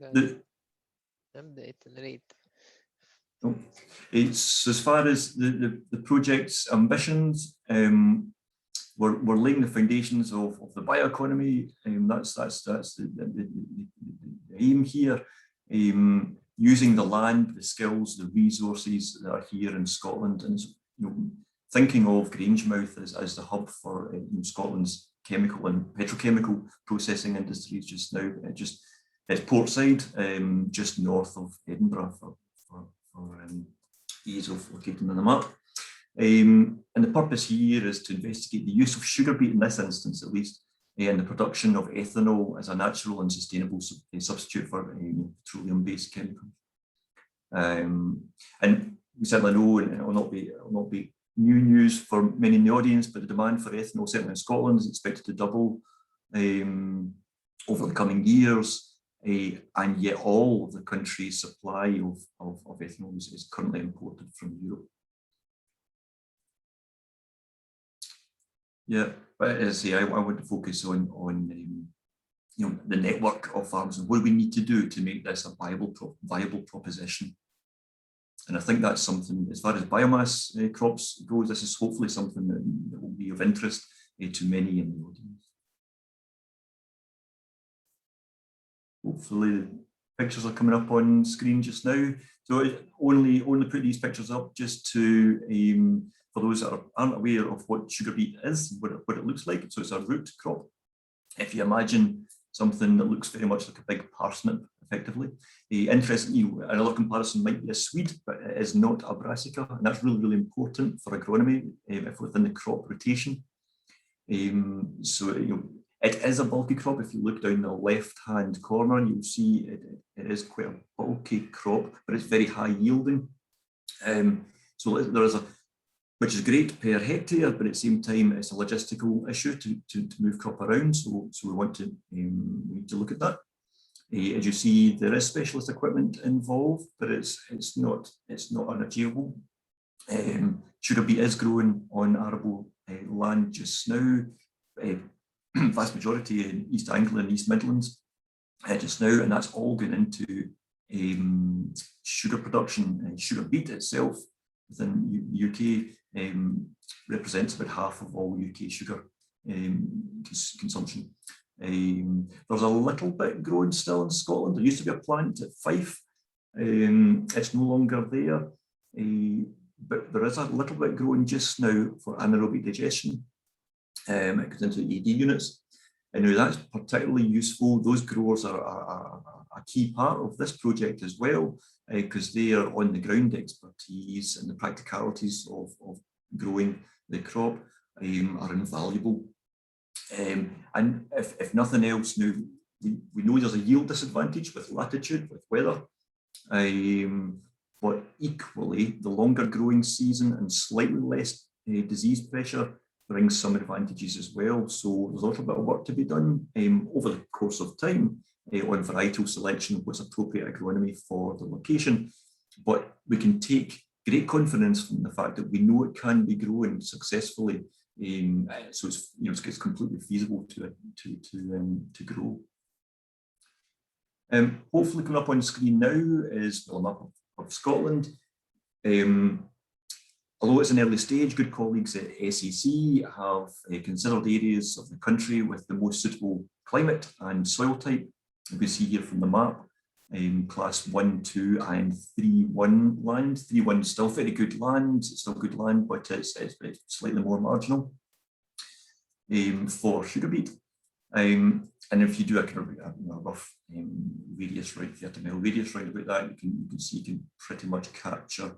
it's as far as the project's ambitions, we're laying the foundations of the bioeconomy. That's the aim here. Using the land, the skills, the resources that are here in Scotland, and thinking of Grangemouth as the hub for Scotland's chemical and petrochemical processing industries just now. It's portside, just north of Edinburgh for ease of locating on the map. And the purpose here is to investigate the use of sugar beet, in this instance at least, and the production of ethanol as a natural and sustainable substitute for petroleum-based chemicals. And we certainly know, and it will not be new news for many in the audience, but the demand for ethanol, certainly in Scotland, is expected to double over the coming years. And yet all of the country's supply of ethanol is currently imported from Europe. Yeah, But as I say, I want to focus on you know, the network of farms and what do we need to do to make this a viable proposition. And I think that's something, as far as biomass crops goes, this is hopefully something that will be of interest to many in the audience. Hopefully the pictures are coming up on screen just now. So only put these pictures up just to, for those that aren't aware of what sugar beet is, what it looks like. So it's a root crop. If you imagine something that looks very much like a big parsnip, effectively. Interestingly, another comparison might be a swede, but it is not a brassica, and that's really, really important for agronomy if within the crop rotation. So it is a bulky crop. If you look down the left-hand corner, you'll see it is quite a bulky crop, but it's very high yielding. So there is which is great per hectare, but at the same time, it's a logistical issue to move crop around. So we want to we need to look at that. As you see, there is specialist equipment involved, but it's not unachievable. Sugar beet is growing on arable land just now. Vast majority in East Anglia and East Midlands just now, and that's all going into sugar production. And sugar beet itself within the UK represents about half of all UK sugar consumption. There's a little bit growing still in Scotland. There used to be a plant at Fife. It's no longer there, but there is a little bit growing just now for anaerobic digestion. It goes into ED units. And now that's particularly useful. Those growers are a key part of this project as well, because they are on the ground expertise and the practicalities of growing the crop are invaluable. And if nothing else, now we know there's a yield disadvantage with latitude, with weather, but equally the longer growing season and slightly less disease pressure brings some advantages as well. So there's a little bit of work to be done over the course of time on varietal selection, what's appropriate agronomy for the location. But we can take great confidence from the fact that we know it can be grown successfully. So it's completely feasible to grow. Hopefully coming up on screen now is a map of Scotland. Although it's an early stage, good colleagues at SEC have considered areas of the country with the most suitable climate and soil type. You can see here from the map, class 1, 2 and 3-1 land. 3-1 is still very good land, it's still good land, but it's slightly more marginal for sugar beet. And if you do a kind of rough radius, right, 30-mile radius right about that, you can see you can pretty much capture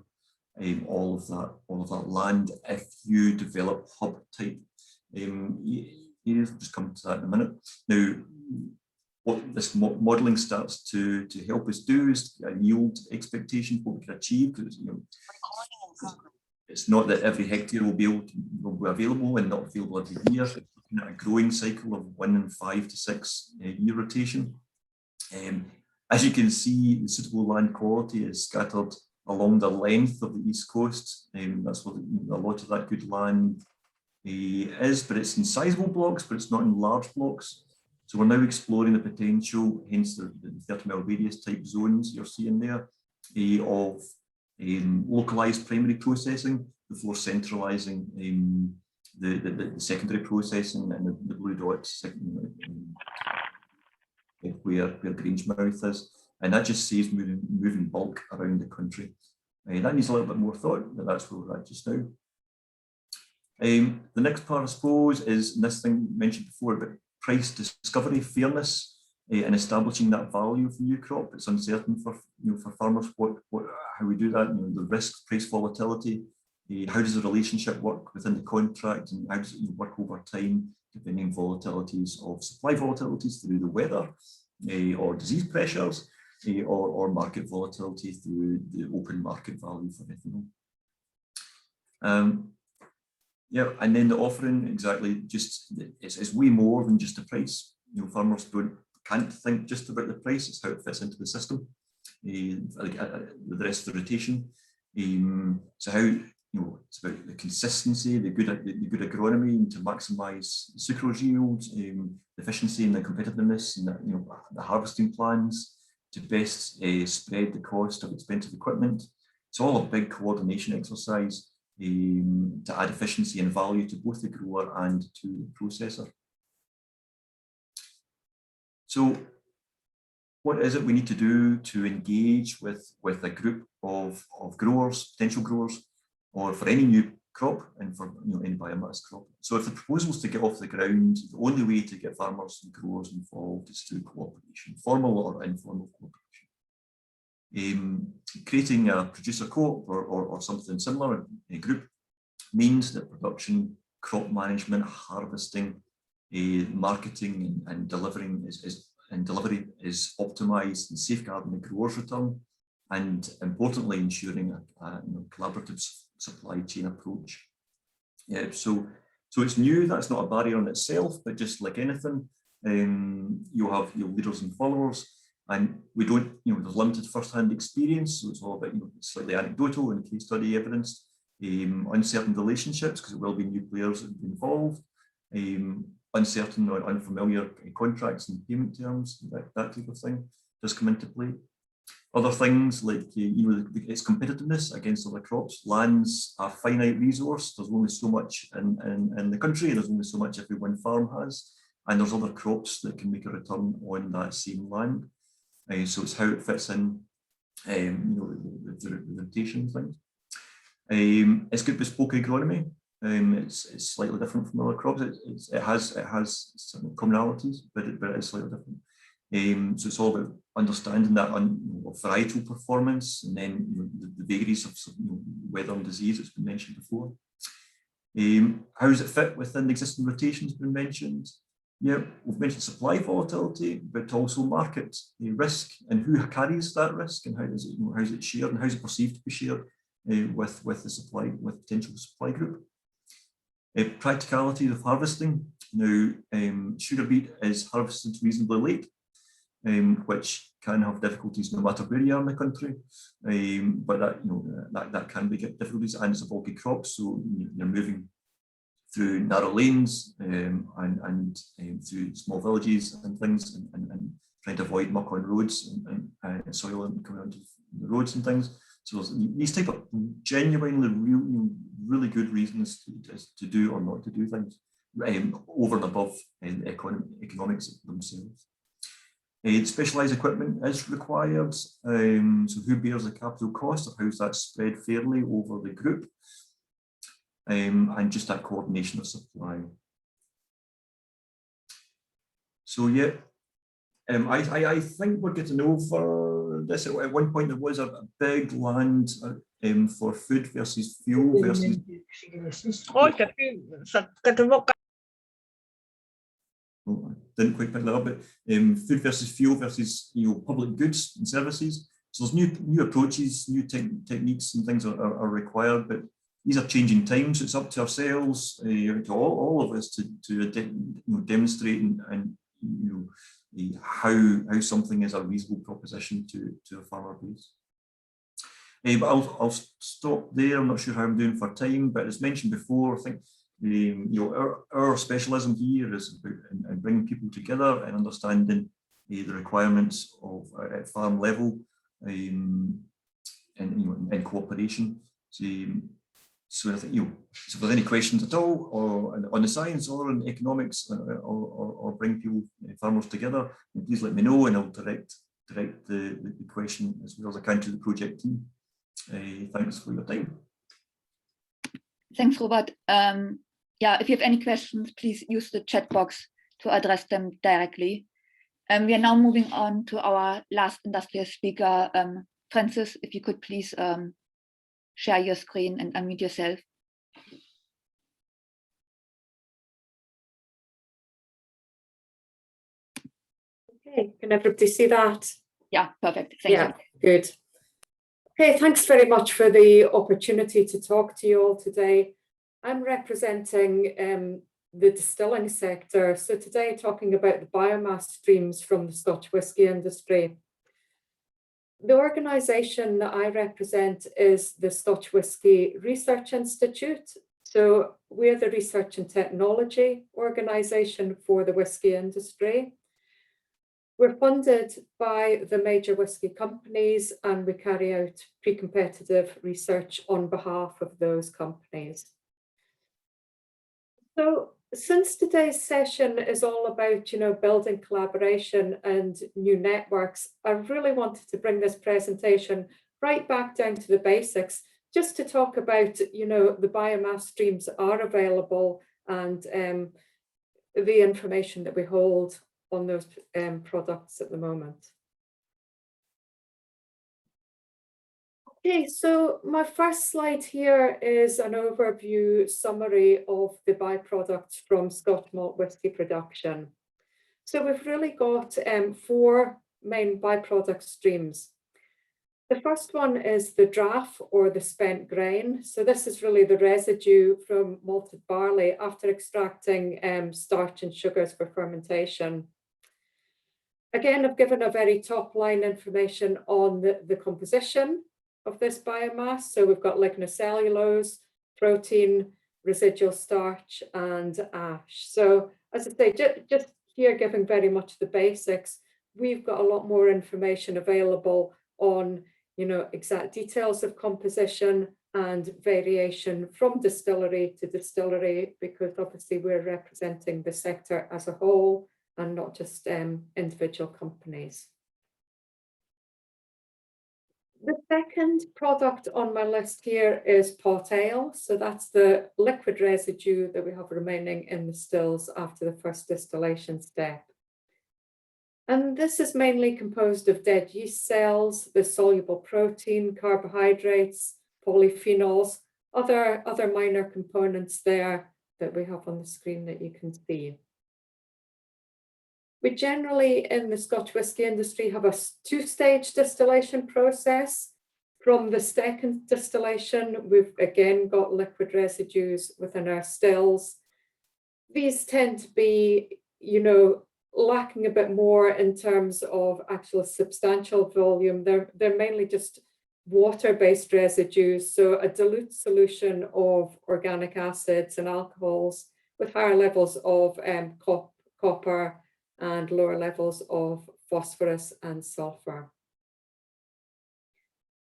all of that land if you develop hub type areas. We'll just come to that in a minute. Now, what this modelling starts to help us do is a yield expectation, what we can achieve, because it's not that every hectare will be available and not available every year. It's looking at a growing cycle of 1 in 5 to 6 year rotation. As you can see, the suitable land quality is scattered along the length of the East Coast. That's what a lot of that good land is, but it's in sizable blocks, but it's not in large blocks. So we're now exploring the potential, hence the 30-mile radius type zones you're seeing there, of localized primary processing before centralizing the secondary processing and the blue dots where Grangemouth is. And that just saves moving bulk around the country. That needs a little bit more thought, but that's where we're at just now. The next part, I suppose, is this thing mentioned before about price discovery, fairness, and establishing that value of the new crop. It's uncertain for farmers how we do that. The risk, price volatility. How does the relationship work within the contract, and how does it work over time, depending on volatilities of supply volatilities through the weather, or disease pressures, or market volatility through the open market value for ethanol. Yeah, and then the offering, exactly, just it's way more than just the price. Farmers can't think just about the price, it's how it fits into the system, with the rest of the rotation. So how it's about the consistency, the good agronomy to maximise the sucrose yield, efficiency and the competitiveness, and the harvesting plans to best spread the cost of expensive equipment. It's all a big coordination exercise to add efficiency and value to both the grower and to the processor. So what is it we need to do to engage with a group of growers, potential growers, or for any new crop and for any biomass crop? So if the proposal is to get off the ground, the only way to get farmers and growers involved is through cooperation, formal or informal cooperation. Creating a producer co-op or something similar in a group means that production, crop management, harvesting, marketing and delivery is optimized and safeguarding the grower's return, and importantly ensuring a collaborative supply chain approach. So it's new, that's not a barrier in itself, but just like anything, you'll have your leaders and followers, and we don't, there's limited first-hand experience, so it's all about slightly anecdotal and case study evidence, uncertain relationships because it will be new players involved, uncertain or unfamiliar contracts and payment terms, that type of thing does come into play. Other things like its competitiveness against other crops. Land's a finite resource. There's only so much in the country. There's only so much every one farm has, and there's other crops that can make a return on that same land. So it's how it fits in, the rotation things. It's good bespoke agronomy. It's slightly different from other crops. It has some commonalities, but it's slightly different. So it's all about understanding that varietal performance, and then the vagaries of weather and disease that's been mentioned before. How does it fit within the existing rotations been mentioned? Yeah, we've mentioned supply volatility, but also market risk and who carries that risk and how is it shared and how is it perceived to be shared with the potential supply group. Practicality of harvesting. Now, sugar beet is harvested reasonably late, which can have difficulties no matter where you are in the country, but that can be difficulties, and it's a bulky crop, so you're moving through narrow lanes and through small villages and things, and trying to avoid muck on roads and soil coming onto the roads and things. So there's these type of genuinely really good reasons to do or not to do things over and above economics themselves. Specialised equipment is required. So who bears the capital cost, or how's that spread fairly over the group? And just that coordination of supply. So yeah, I think we're getting over this. At one point there was a big land for food versus fuel versus. Oh, I didn't quite pick that up, but food versus fuel versus public goods and services. So there's new approaches, new techniques and things are required, but these are changing times. So it's up to ourselves, to all of us to demonstrate and how something is a reasonable proposition to a farmer base. But I'll stop there. I'm not sure how I'm doing for time, but as mentioned before, I think our specialism here is about bringing people together and understanding the requirements of at farm level and cooperation. So I think so if there's any questions at all, or on the science or on economics, or bring people, farmers together, please let me know, and I'll direct the question as well as I can to the project team. Thanks for your time. Thanks, Robert. Yeah, if you have any questions, please use the chat box to address them directly. We are now moving on to our last industrial speaker, Francis. If you could please share your screen and unmute yourself. Okay, can everybody see that? Yeah, perfect. Thank you. Good. Okay, thanks very much for the opportunity to talk to you all today. I'm representing the distilling sector. So today talking about the biomass streams from the Scotch whisky industry. The organisation that I represent is the Scotch Whisky Research Institute. So we're the research and technology organisation for the whisky industry. We're funded by the major whisky companies and we carry out pre-competitive research on behalf of those companies. So since today's session is all about, building collaboration and new networks, I really wanted to bring this presentation right back down to the basics, just to talk about, the biomass streams are available and the information that we hold on those products at the moment. Okay, so my first slide here is an overview summary of the byproducts from Scotch malt whisky production. So we've really got 4 main byproduct streams. The first one is the draff or the spent grain. So this is really the residue from malted barley after extracting starch and sugars for fermentation. Again, I've given a very top line information on the composition of this biomass. So we've got lignocellulose, protein, residual starch, and ash. So as I say, just here giving very much the basics, we've got a lot more information available on, exact details of composition and variation from distillery to distillery, because obviously we're representing the sector as a whole and not just individual companies. The second product on my list here is pot ale. So that's the liquid residue that we have remaining in the stills after the first distillation step. And this is mainly composed of dead yeast cells, the soluble protein, carbohydrates, polyphenols, other minor components there that we have on the screen that you can see. We generally, in the Scotch whisky industry, have a 2-stage distillation process. From the second distillation, we've again got liquid residues within our stills. These tend to be, lacking a bit more in terms of actual substantial volume. They're mainly just water-based residues, so a dilute solution of organic acids and alcohols with higher levels of copper and lower levels of phosphorus and sulfur.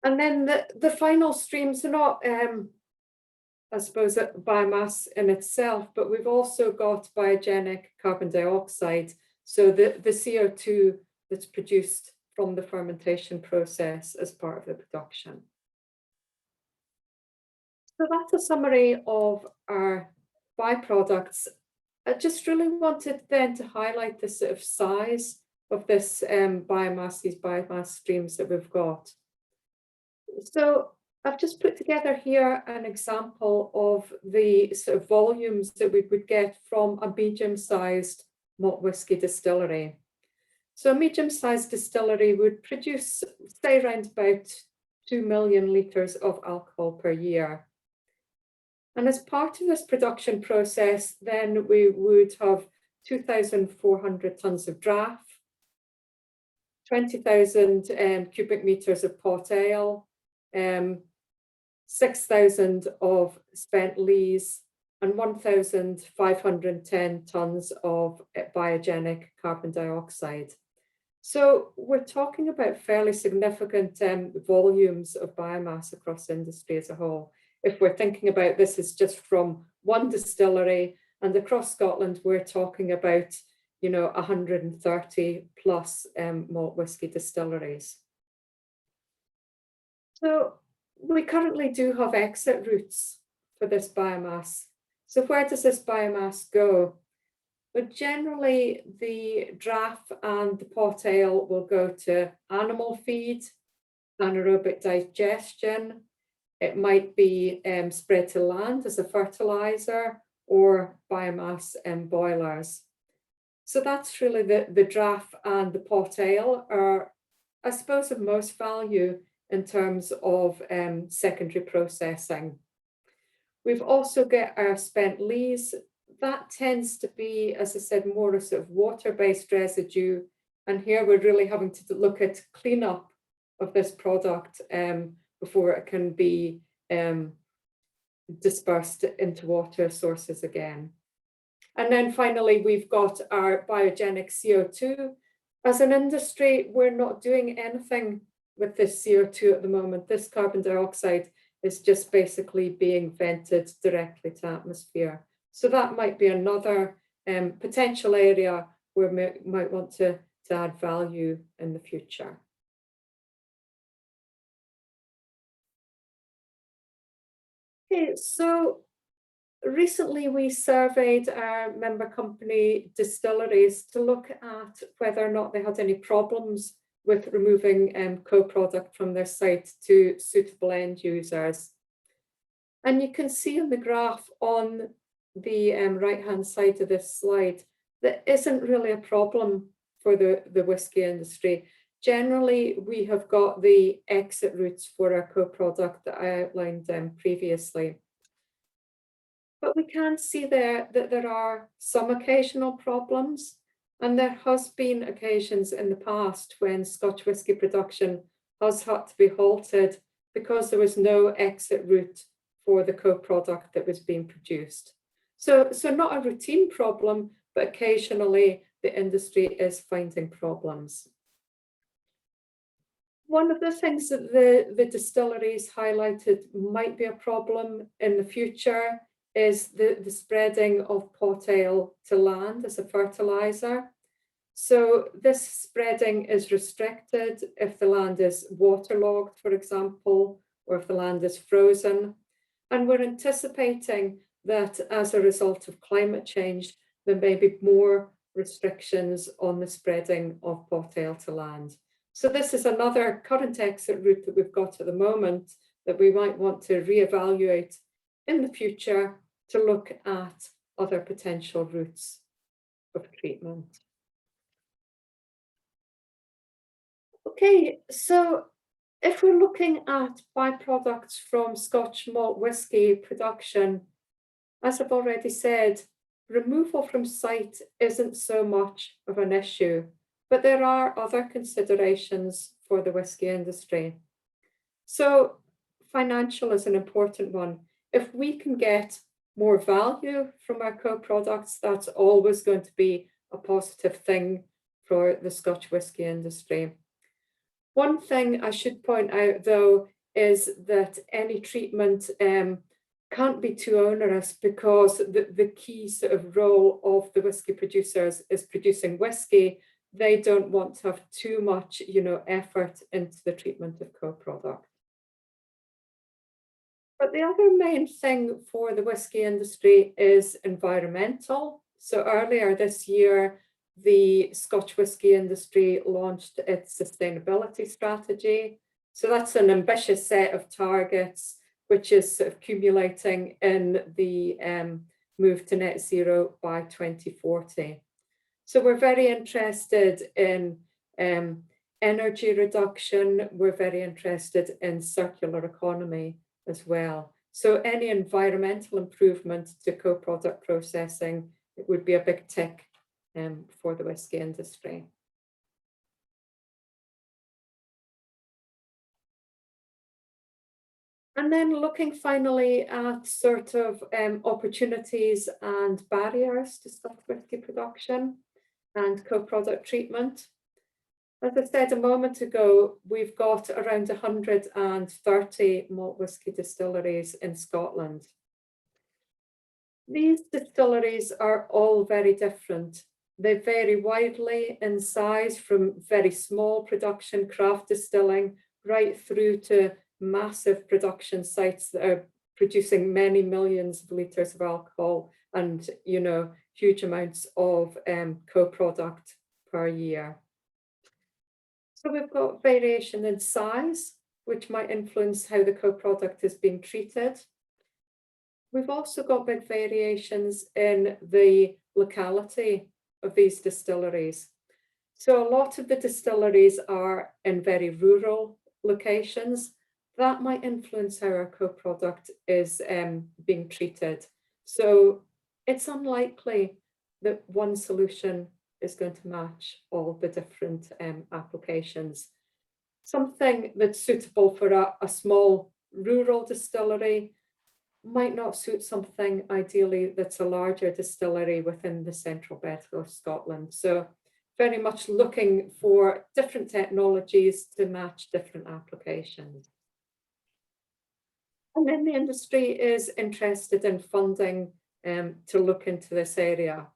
And then the final streams are not, I suppose, biomass in itself, but we've also got biogenic carbon dioxide, so the CO2 that's produced from the fermentation process as part of the production. So that's a summary of our byproducts. I just really wanted then to highlight the sort of size of this biomass, these biomass streams that we've got. So I've just put together here an example of the sort of volumes that we would get from a medium-sized malt whisky distillery. So a medium-sized distillery would produce, say, around about 2 million litres of alcohol per year. And as part of this production process, then we would have 2,400 tonnes of draff, 20,000 cubic metres of pot ale, 6,000 of spent lees, and 1,510 tonnes of biogenic carbon dioxide. So we're talking about fairly significant volumes of biomass across the industry as a whole. If we're thinking about this is just from one distillery, and across Scotland, we're talking about, 130 plus malt whisky distilleries. So we currently do have exit routes for this biomass. So where does this biomass go? But generally, the draff and the pot ale will go to animal feed, anaerobic digestion. It might be spread to land as a fertilizer or biomass boilers. So that's really the draff and the pot ale are, I suppose, of most value in terms of secondary processing. We've also got our spent lees. That tends to be, as I said, more a sort of water-based residue. And here we're really having to look at cleanup of this product before it can be dispersed into water sources again. And then finally, we've got our biogenic CO2. As an industry, we're not doing anything with this CO2 at the moment. This carbon dioxide is just basically being vented directly to atmosphere. So that might be another potential area where we might want to add value in the future. Okay, so recently we surveyed our member company distilleries to look at whether or not they had any problems with removing co-product from their site to suitable end users. And you can see in the graph on the right-hand side of this slide, that isn't really a problem for the whisky industry. Generally, we have got the exit routes for our co-product that I outlined previously. But we can see there that there are some occasional problems, and there has been occasions in the past when Scotch whisky production has had to be halted because there was no exit route for the co-product that was being produced. So not a routine problem, but occasionally the industry is finding problems. One of the things that the distilleries highlighted might be a problem in the future is the spreading of pot ale to land as a fertilizer. So this spreading is restricted if the land is waterlogged, for example, or if the land is frozen. And we're anticipating that as a result of climate change, there may be more restrictions on the spreading of pot ale to land. So this is another current exit route that we've got at the moment that we might want to reevaluate in the future to look at other potential routes of treatment. Okay, so if we're looking at byproducts from Scotch malt whisky production, as I've already said, removal from site isn't so much of an issue, but there are other considerations for the whisky industry. So financial is an important one. If we can get more value from our co-products, that's always going to be a positive thing for the Scotch whisky industry. One thing I should point out, though, is that any treatment can't be too onerous, because the key sort of role of the whisky producers is producing whisky. They don't want to have too much, effort into the treatment of co-product. But the other main thing for the whisky industry is environmental. So earlier this year, the Scotch whisky industry launched its sustainability strategy. So that's an ambitious set of targets, which is sort of accumulating in the move to net zero by 2040. So we're very interested in energy reduction. We're very interested in circular economy as well. So any environmental improvement to co-product processing, it would be a big tick for the whisky industry. And then looking finally at sort of opportunities and barriers to Scotch whisky production and co-product treatment. As I said a moment ago, we've got around 130 malt whisky distilleries in Scotland. These distilleries are all very different. They vary widely in size, from very small production craft distilling right through to massive production sites that are producing many millions of litres of alcohol and, huge amounts of co-product per year. So we've got variation in size, which might influence how the co-product is being treated. We've also got big variations in the locality of these distilleries. So a lot of the distilleries are in very rural locations. That might influence how our co-product is being treated. So it's unlikely that one solution is going to match all the different applications. something that's suitable for a small rural distillery might not suit something ideally that's a larger distillery within the central belt of Scotland. So very much looking for different technologies to match different applications. And then the industry is interested in funding to look into this area.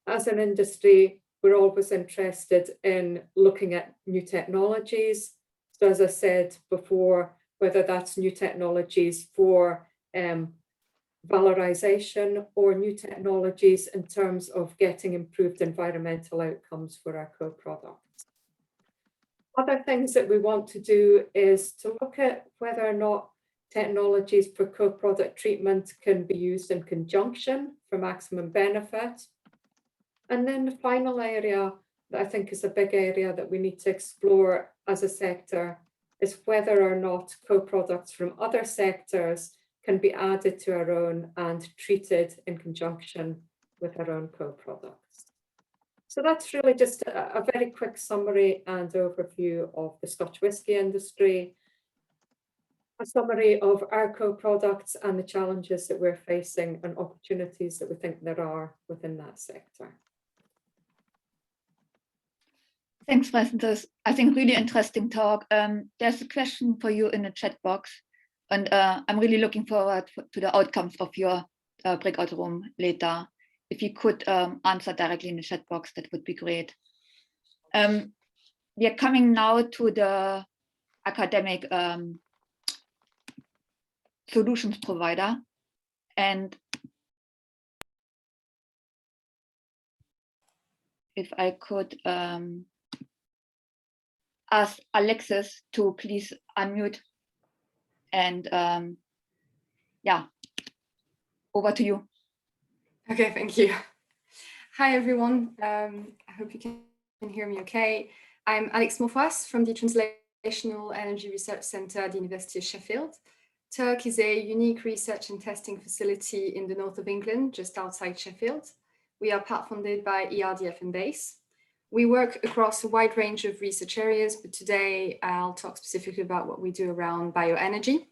As an industry, we're always interested in looking at new technologies. So as I said before, whether that's new technologies for valorization or new technologies in terms of getting improved environmental outcomes for our co-products. Other things that we want to do is to look at whether or not technologies for co-product treatment can be used in conjunction for maximum benefit. And then the final area that I think is a big area that we need to explore as a sector is whether or not co-products from other sectors can be added to our own and treated in conjunction with our own co-products. So that's really just a very quick summary and overview of the Scotch whisky industry, a summary of our co-products and the challenges that we're facing and opportunities that we think there are within that sector. Thanks, Frances. I think really interesting talk. There's a question for you in the chat box, and I'm really looking forward to the outcomes of your breakout room later. If you could answer directly in the chat box, that would be great. We are coming now to the academic solutions provider, and if I could ask Alexis to please unmute, and yeah, over to you. Okay, thank you. Hi everyone, I hope you can hear me okay. I'm Alex Morfois from the Translational Energy Research Centre at the University of Sheffield. TURC is a unique research and testing facility in the north of England, just outside Sheffield. We are part funded by ERDF and BASE. We work across a wide range of research areas, but today I'll talk specifically about what we do around bioenergy.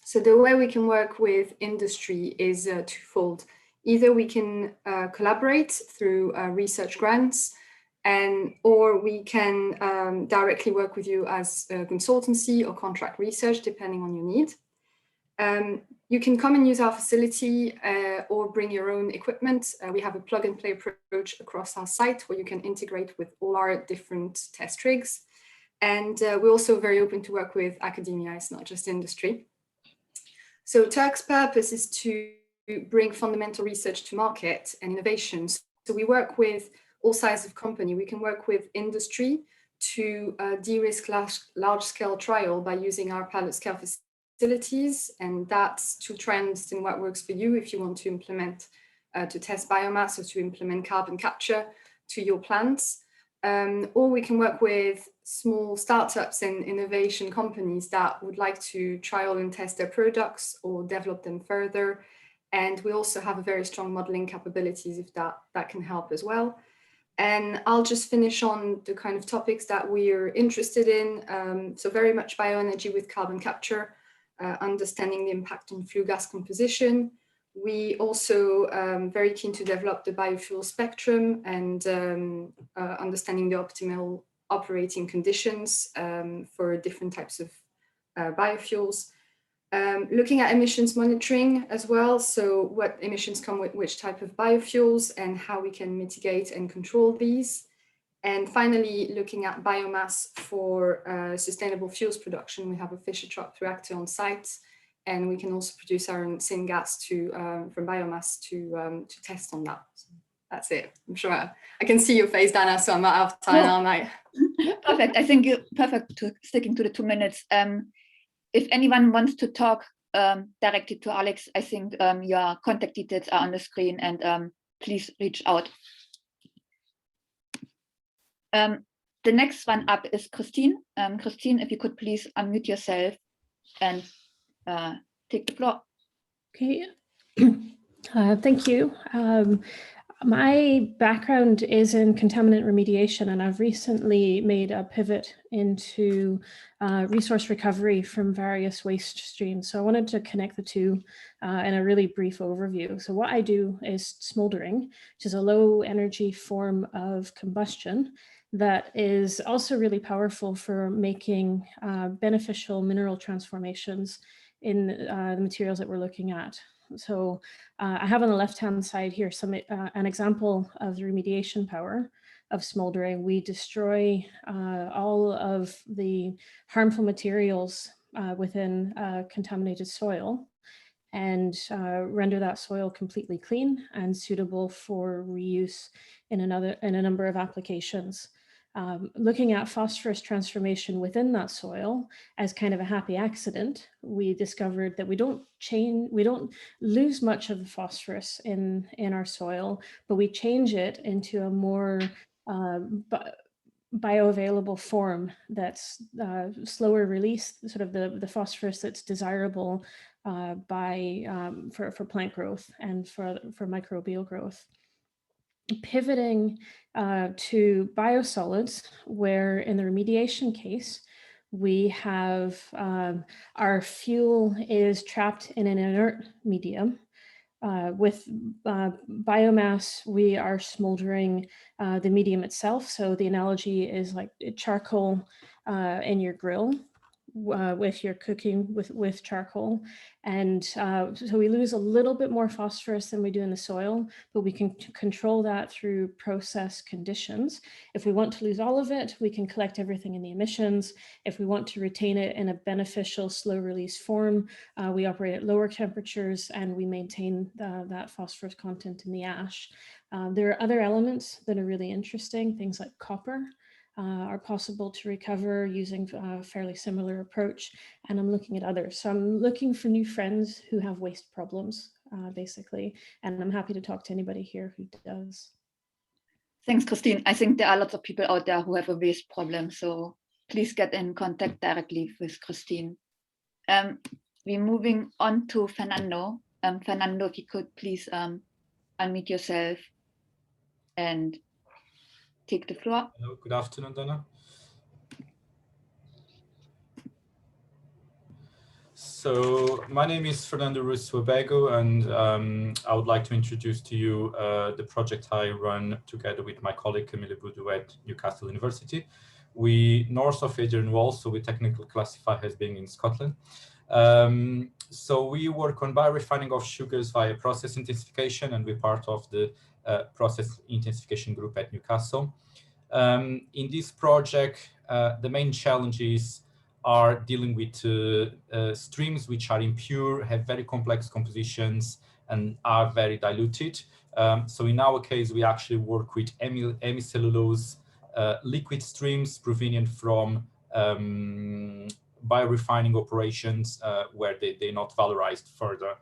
So the way we can work with industry is twofold. Either we can collaborate through research grants, or we can directly work with you as a consultancy or contract research, depending on your need. You can come and use our facility or bring your own equipment. We have a plug and play approach across our site where you can integrate with all our different test rigs. And we're also very open to work with academia, it's not just industry. So TURC's purpose is to bring fundamental research to market and innovations. So we work with all sizes of company. We can work with industry to de-risk large-scale trial by using our pilot scale facilities, and that's to try and understand what works for you if you want to implement, to test biomass or to implement carbon capture to your plants. Or we can work with small startups and innovation companies that would like to trial and test their products or develop them further. And we also have a very strong modeling capabilities if that can help as well. And I'll just finish on the kind of topics that we're interested in. So very much bioenergy with carbon capture, understanding the impact on flue gas composition. We also very keen to develop the biofuel spectrum and understanding the optimal operating conditions for different types of biofuels. Looking at emissions monitoring as well. So what emissions come with which type of biofuels and how we can mitigate and control these. And finally, looking at biomass for sustainable fuels production. We have a Fischer-Tropsch reactor on site, and we can also produce our own syngas from biomass to test on that. So that's it. I'm sure I can see your face, Dana, so I'm not out of time, aren't I? Perfect. I think you're perfect to sticking to the 2 minutes. If anyone wants to talk directly to Alex, I think your contact details are on the screen, and please reach out. The next one up is Christine. Christine, if you could please unmute yourself and take the floor. Okay, thank you. My background is in contaminant remediation, and I've recently made a pivot into resource recovery from various waste streams. So I wanted to connect the two in a really brief overview. So what I do is smoldering, which is a low energy form of combustion that is also really powerful for making beneficial mineral transformations in the materials that we're looking at. So I have on the left-hand side here an example of the remediation power of smoldering. We destroy all of the harmful materials within contaminated soil and render that soil completely clean and suitable for reuse in a number of applications. Looking at phosphorus transformation within that soil as kind of a happy accident, we discovered that we don't lose much of the phosphorus in our soil, but we change it into a more bioavailable form that's slower release, sort of the phosphorus that's desirable for plant growth and for microbial growth. Pivoting to biosolids, where in the remediation case, we have our fuel is trapped in an inert medium. With biomass, we are smoldering the medium itself. So the analogy is like charcoal in your grill. If you're cooking with charcoal. And so we lose a little bit more phosphorus than we do in the soil, but we can control that through process conditions. If we want to lose all of it, we can collect everything in the emissions. If we want to retain it in a beneficial slow release form, we operate at lower temperatures and we maintain that phosphorus content in the ash. There are other elements that are really interesting, things like copper. Are possible to recover using a fairly similar approach, and I'm looking at others. So I'm looking for new friends who have waste problems, basically, and I'm happy to talk to anybody here who does. Thanks, Christine. I think there are lots of people out there who have a waste problem, so please get in contact directly with Christine. We're moving on to Fernando. Fernando, if you could please unmute yourself and take the floor. Hello, good afternoon, Dana. So my name is Fernando Ruiz-Webego, and I would like to introduce to you the project I run together with my colleague Camille Boudou at Newcastle University. We north of Adrian Wall, so we technically classify as being in Scotland. So we work on biorefining of sugars via process intensification, and we're part of the process intensification group at Newcastle. In this project, the main challenges are dealing with streams which are impure, have very complex compositions, and are very diluted. So in our case, we actually work with hemicellulose liquid streams provenient from biorefining operations where they're not valorized further.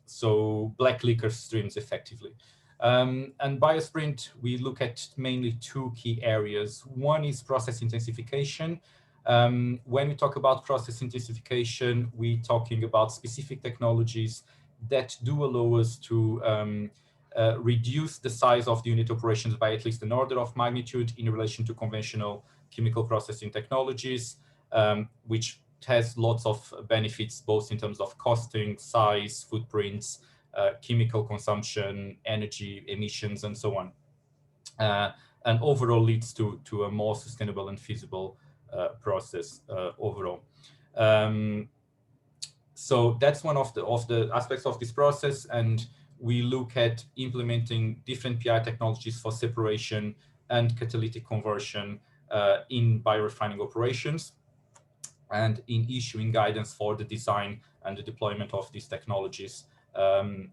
So black liquor streams effectively. And BioSprint, we look at mainly two key areas. One is process intensification. When we talk about process intensification, we're talking about specific technologies that do allow us to reduce the size of the unit operations by at least an order of magnitude in relation to conventional chemical processing technologies, which has lots of benefits, both in terms of costing, size, footprints, chemical consumption, energy emissions, and so on. And overall leads to a more sustainable and feasible process overall. So that's one of the aspects of this process, and we look at implementing different PI technologies for separation and catalytic conversion in biorefining operations, and in issuing guidance for the design and the deployment of these technologies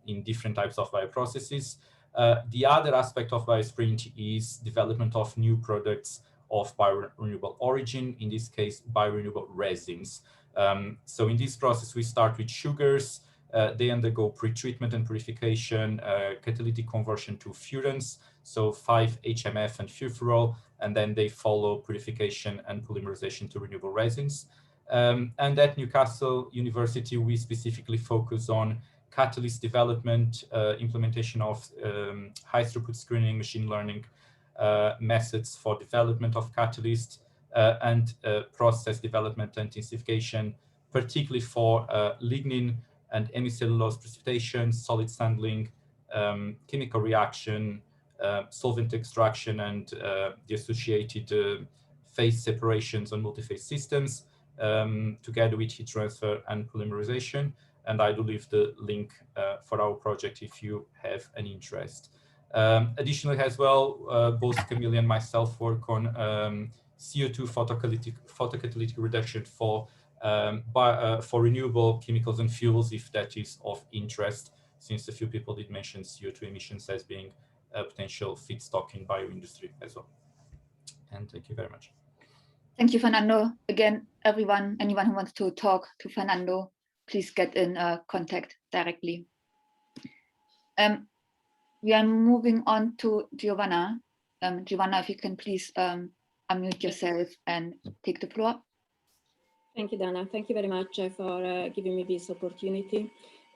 in different types of bioprocesses. The other aspect of BioSprint is development of new products of biorenewable origin, in this case, biorenewable resins. So in this process, we start with sugars. They undergo pretreatment and purification, catalytic conversion to furans, so 5-HMF and furfural, and then they follow purification and polymerization to renewable resins. And at Newcastle University, we specifically focus on catalyst development, implementation of high throughput screening, machine learning methods for development of catalyst, and process development and intensification, particularly for lignin and hemicellulose precipitation, solid handling, chemical reaction, solvent extraction, and the associated phase separations on multi-phase systems, together with heat transfer and polymerization. And I do leave the link for our project if you have any interest. Additionally, as well, both Camille and myself work on CO2 photocatalytic reduction for renewable chemicals and fuels, if that is of interest, since a few people did mention CO2 emissions as being a potential feedstock in bioindustry as well. And thank you very much. Thank you, Fernando. Again, anyone who wants to talk to Fernando, please get in contact directly. We are moving on to Giovanna. Giovanna, if you can please unmute yourself and take the floor. Thank you, Dana. Thank you very much for giving me this opportunity.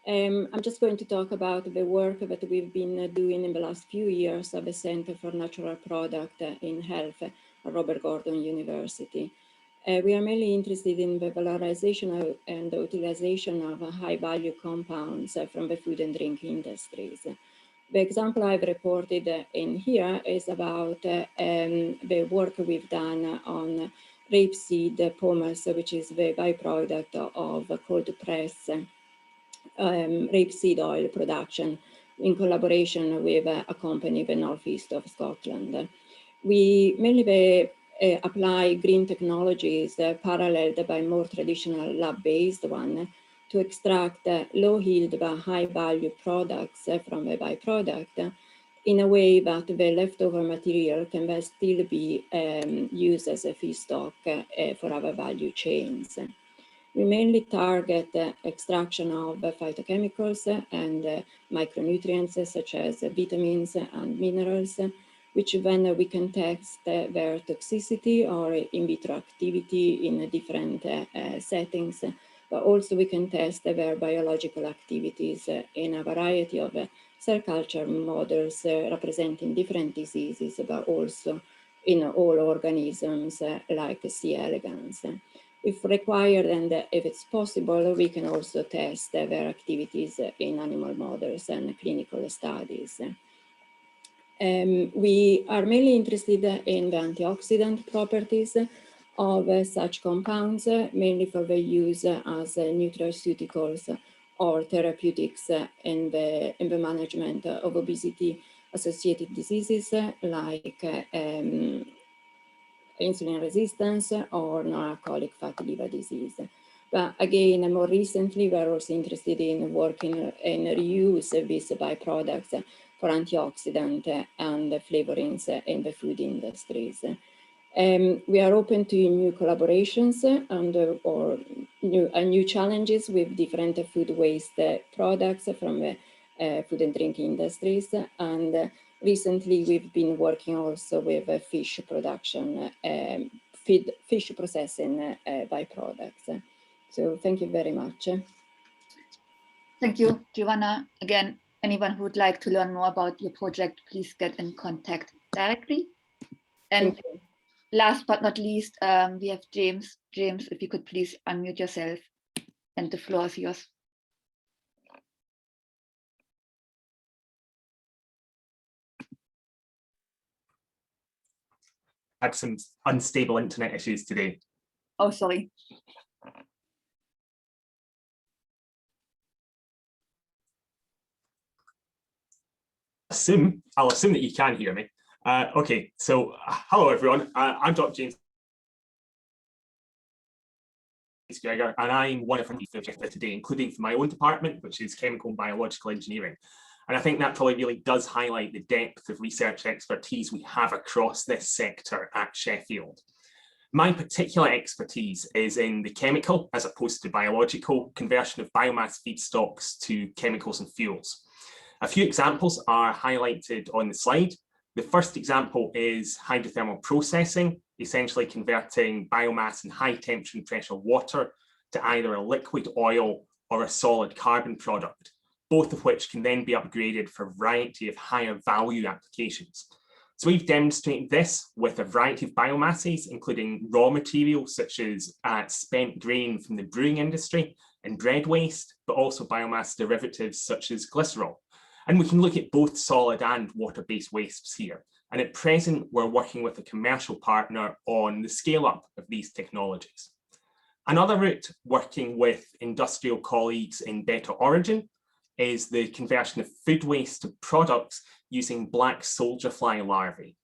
I'm just going to talk about the work that we've been doing in the last few years at the Center for Natural Product in Health at Robert Gordon University. We are mainly interested in the valorization and the utilization of high-value compounds from the food and drink industries. The example I've reported in here is about the work we've done on rapeseed pomace, which is the byproduct of cold press rapeseed oil production in collaboration with a company in the northeast of Scotland. We mainly apply green technologies paralleled by more traditional lab-based one to extract low-yield but high-value products from the byproduct in a way that the leftover material can then still be used as a feedstock for our value chains. We mainly target extraction of phytochemicals and micronutrients such as vitamins and minerals, which then we can test their toxicity or in vitro activity in different settings, but also we can test their biological activities in a variety of cell culture models representing different diseases, but also in all organisms like C. elegans. If required and if it's possible, we can also test their activities in animal models and clinical studies. We are mainly interested in the antioxidant properties of such compounds, mainly for the use as nutraceuticals or therapeutics in the management of obesity-associated diseases like insulin resistance or non-alcoholic fatty liver disease. But again, more recently, we're also interested in working in reuse of these byproducts for antioxidant and flavorings in the food industries. We are open to new collaborations or new challenges with different food waste products from the food and drink industries. And recently, we've been working also with fish production, fish processing byproducts. So thank you very much. Thank you, Giovanna. Again, anyone who would like to learn more about your project, please get in contact directly. And last but not least, we have James. James, if you could please unmute yourself, and the floor is yours. Had some unstable internet issues today. Oh, sorry. I'll assume that you can hear me. Okay, so hello everyone. I'm Dr. James Gregor, and I'm one of the researchers today, including for my own department, which is chemical and biological engineering. And I think that probably really does highlight the depth of research expertise we have across this sector at Sheffield. My particular expertise is in the chemical, as opposed to biological, conversion of biomass feedstocks to chemicals and fuels. A few examples are highlighted on the slide. The first example is hydrothermal processing, essentially converting biomass in high temperature and pressure water to either a liquid oil or a solid carbon product. both of which can then be upgraded for a variety of higher value applications. So we've demonstrated this with a variety of biomasses, including raw materials such as spent grain from the brewing industry and bread waste, but also biomass derivatives such as glycerol. And we can look at both solid and water-based wastes here. And at present, we're working with a commercial partner on the scale-up of these technologies. Another route, working with industrial colleagues in Better Origin, is the conversion of food waste to products using black soldier fly larvae.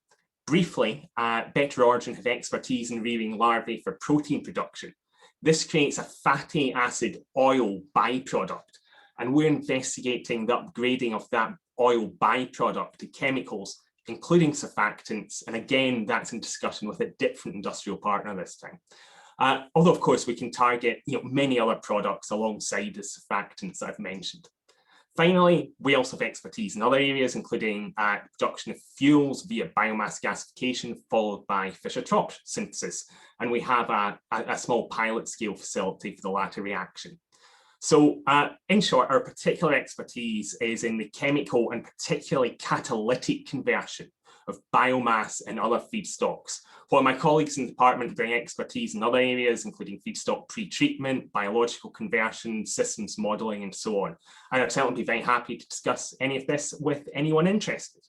Briefly, Better Origin have expertise in rearing larvae for protein production. This creates a fatty acid oil byproduct, and we're investigating the upgrading of that oil byproduct to chemicals, including surfactants. And again, that's in discussion with a different industrial partner this time. Although, of course, we can target many other products alongside the surfactants that I've mentioned. Finally, we also have expertise in other areas, including production of fuels via biomass gasification, followed by Fischer-Tropsch synthesis. And we have a small pilot scale facility for the latter reaction. So in short, our particular expertise is in the chemical and particularly catalytic conversion of biomass and other feedstocks, while my colleagues in the department bring expertise in other areas, including feedstock pre-treatment, biological conversion, systems modelling, and so on. And I'd certainly be very happy to discuss any of this with anyone interested.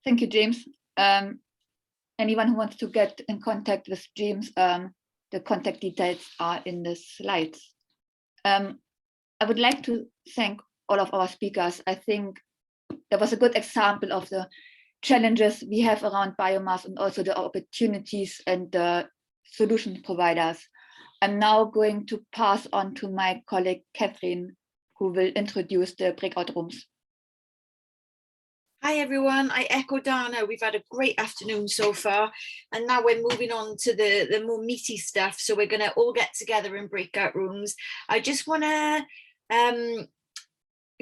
Thank you, James. Anyone who wants to get in contact with James, the contact details are in the slides. I would like to thank all of our speakers. I think there was a good example of the challenges we have around biomass and also the opportunities and the solution providers. I'm now going to pass on to my colleague, Catherine, who will introduce the breakout rooms. Hi everyone, I echo Dana. We've had a great afternoon so far, and now we're moving on to the more meaty stuff. So we're going to all get together in breakout rooms. I just want to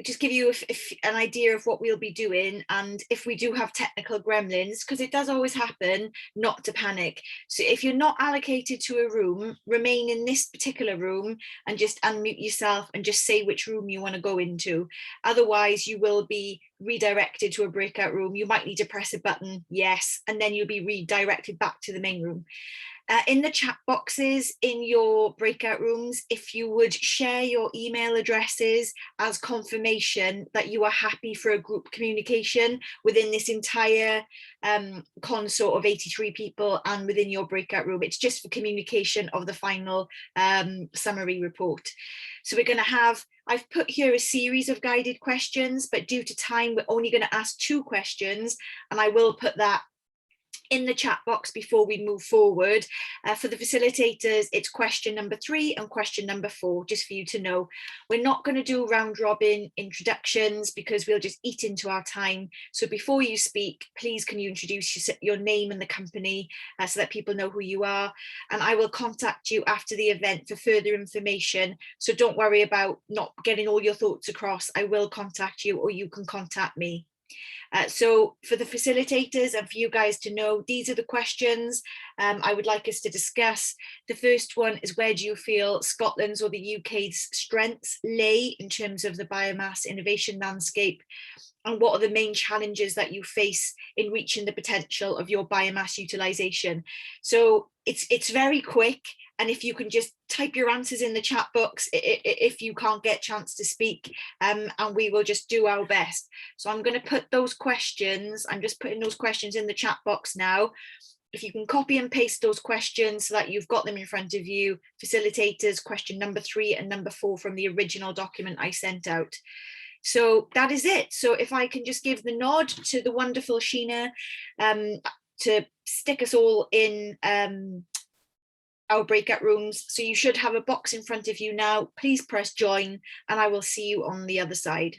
just give you an idea of what we'll be doing, and if we do have technical gremlins, because it does always happen, not to panic. So if you're not allocated to a room, remain in this particular room and just unmute yourself and just say which room you want to go into. Otherwise you will be redirected to a breakout room. You might need to press a button, yes, and then you'll be redirected back to the main room. In the chat boxes in your breakout rooms, if you would share your email addresses as confirmation that you are happy for a group communication within this entire consort of 83 people and within your breakout room. It's just for communication of the final summary report. So we're going to have, I've put here a series of guided questions, but due to time, we're only going to ask 2 questions, and I will put that in the chat box before we move forward. For the facilitators, it's question number 3 and question number 4, just for you to know. We're not going to do round robin introductions because we'll just eat into our time. So before you speak, please can you introduce your name and the company so that people know who you are. And I will contact you after the event for further information. So don't worry about not getting all your thoughts across. I will contact you, or you can contact me. So for the facilitators and for you guys to know, these are the questions I would like us to discuss. The first one is, where do you feel Scotland's or the UK's strengths lay in terms of the biomass innovation landscape? And what are the main challenges that you face in reaching the potential of your biomass utilisation? So it's very quick. And if you can just type your answers in the chat box if you can't get a chance to speak, and we will just do our best. So I'm going to put those questions, I'm just putting those questions in the chat box now. If you can copy and paste those questions so that you've got them in front of you. Facilitators, question number 3 and number 4 from the original document I sent out. So that is it. So if I can just give the nod to the wonderful Sheena to stick us all in our breakout rooms. So you should have a box in front of you now. Please press join and I will see you on the other side.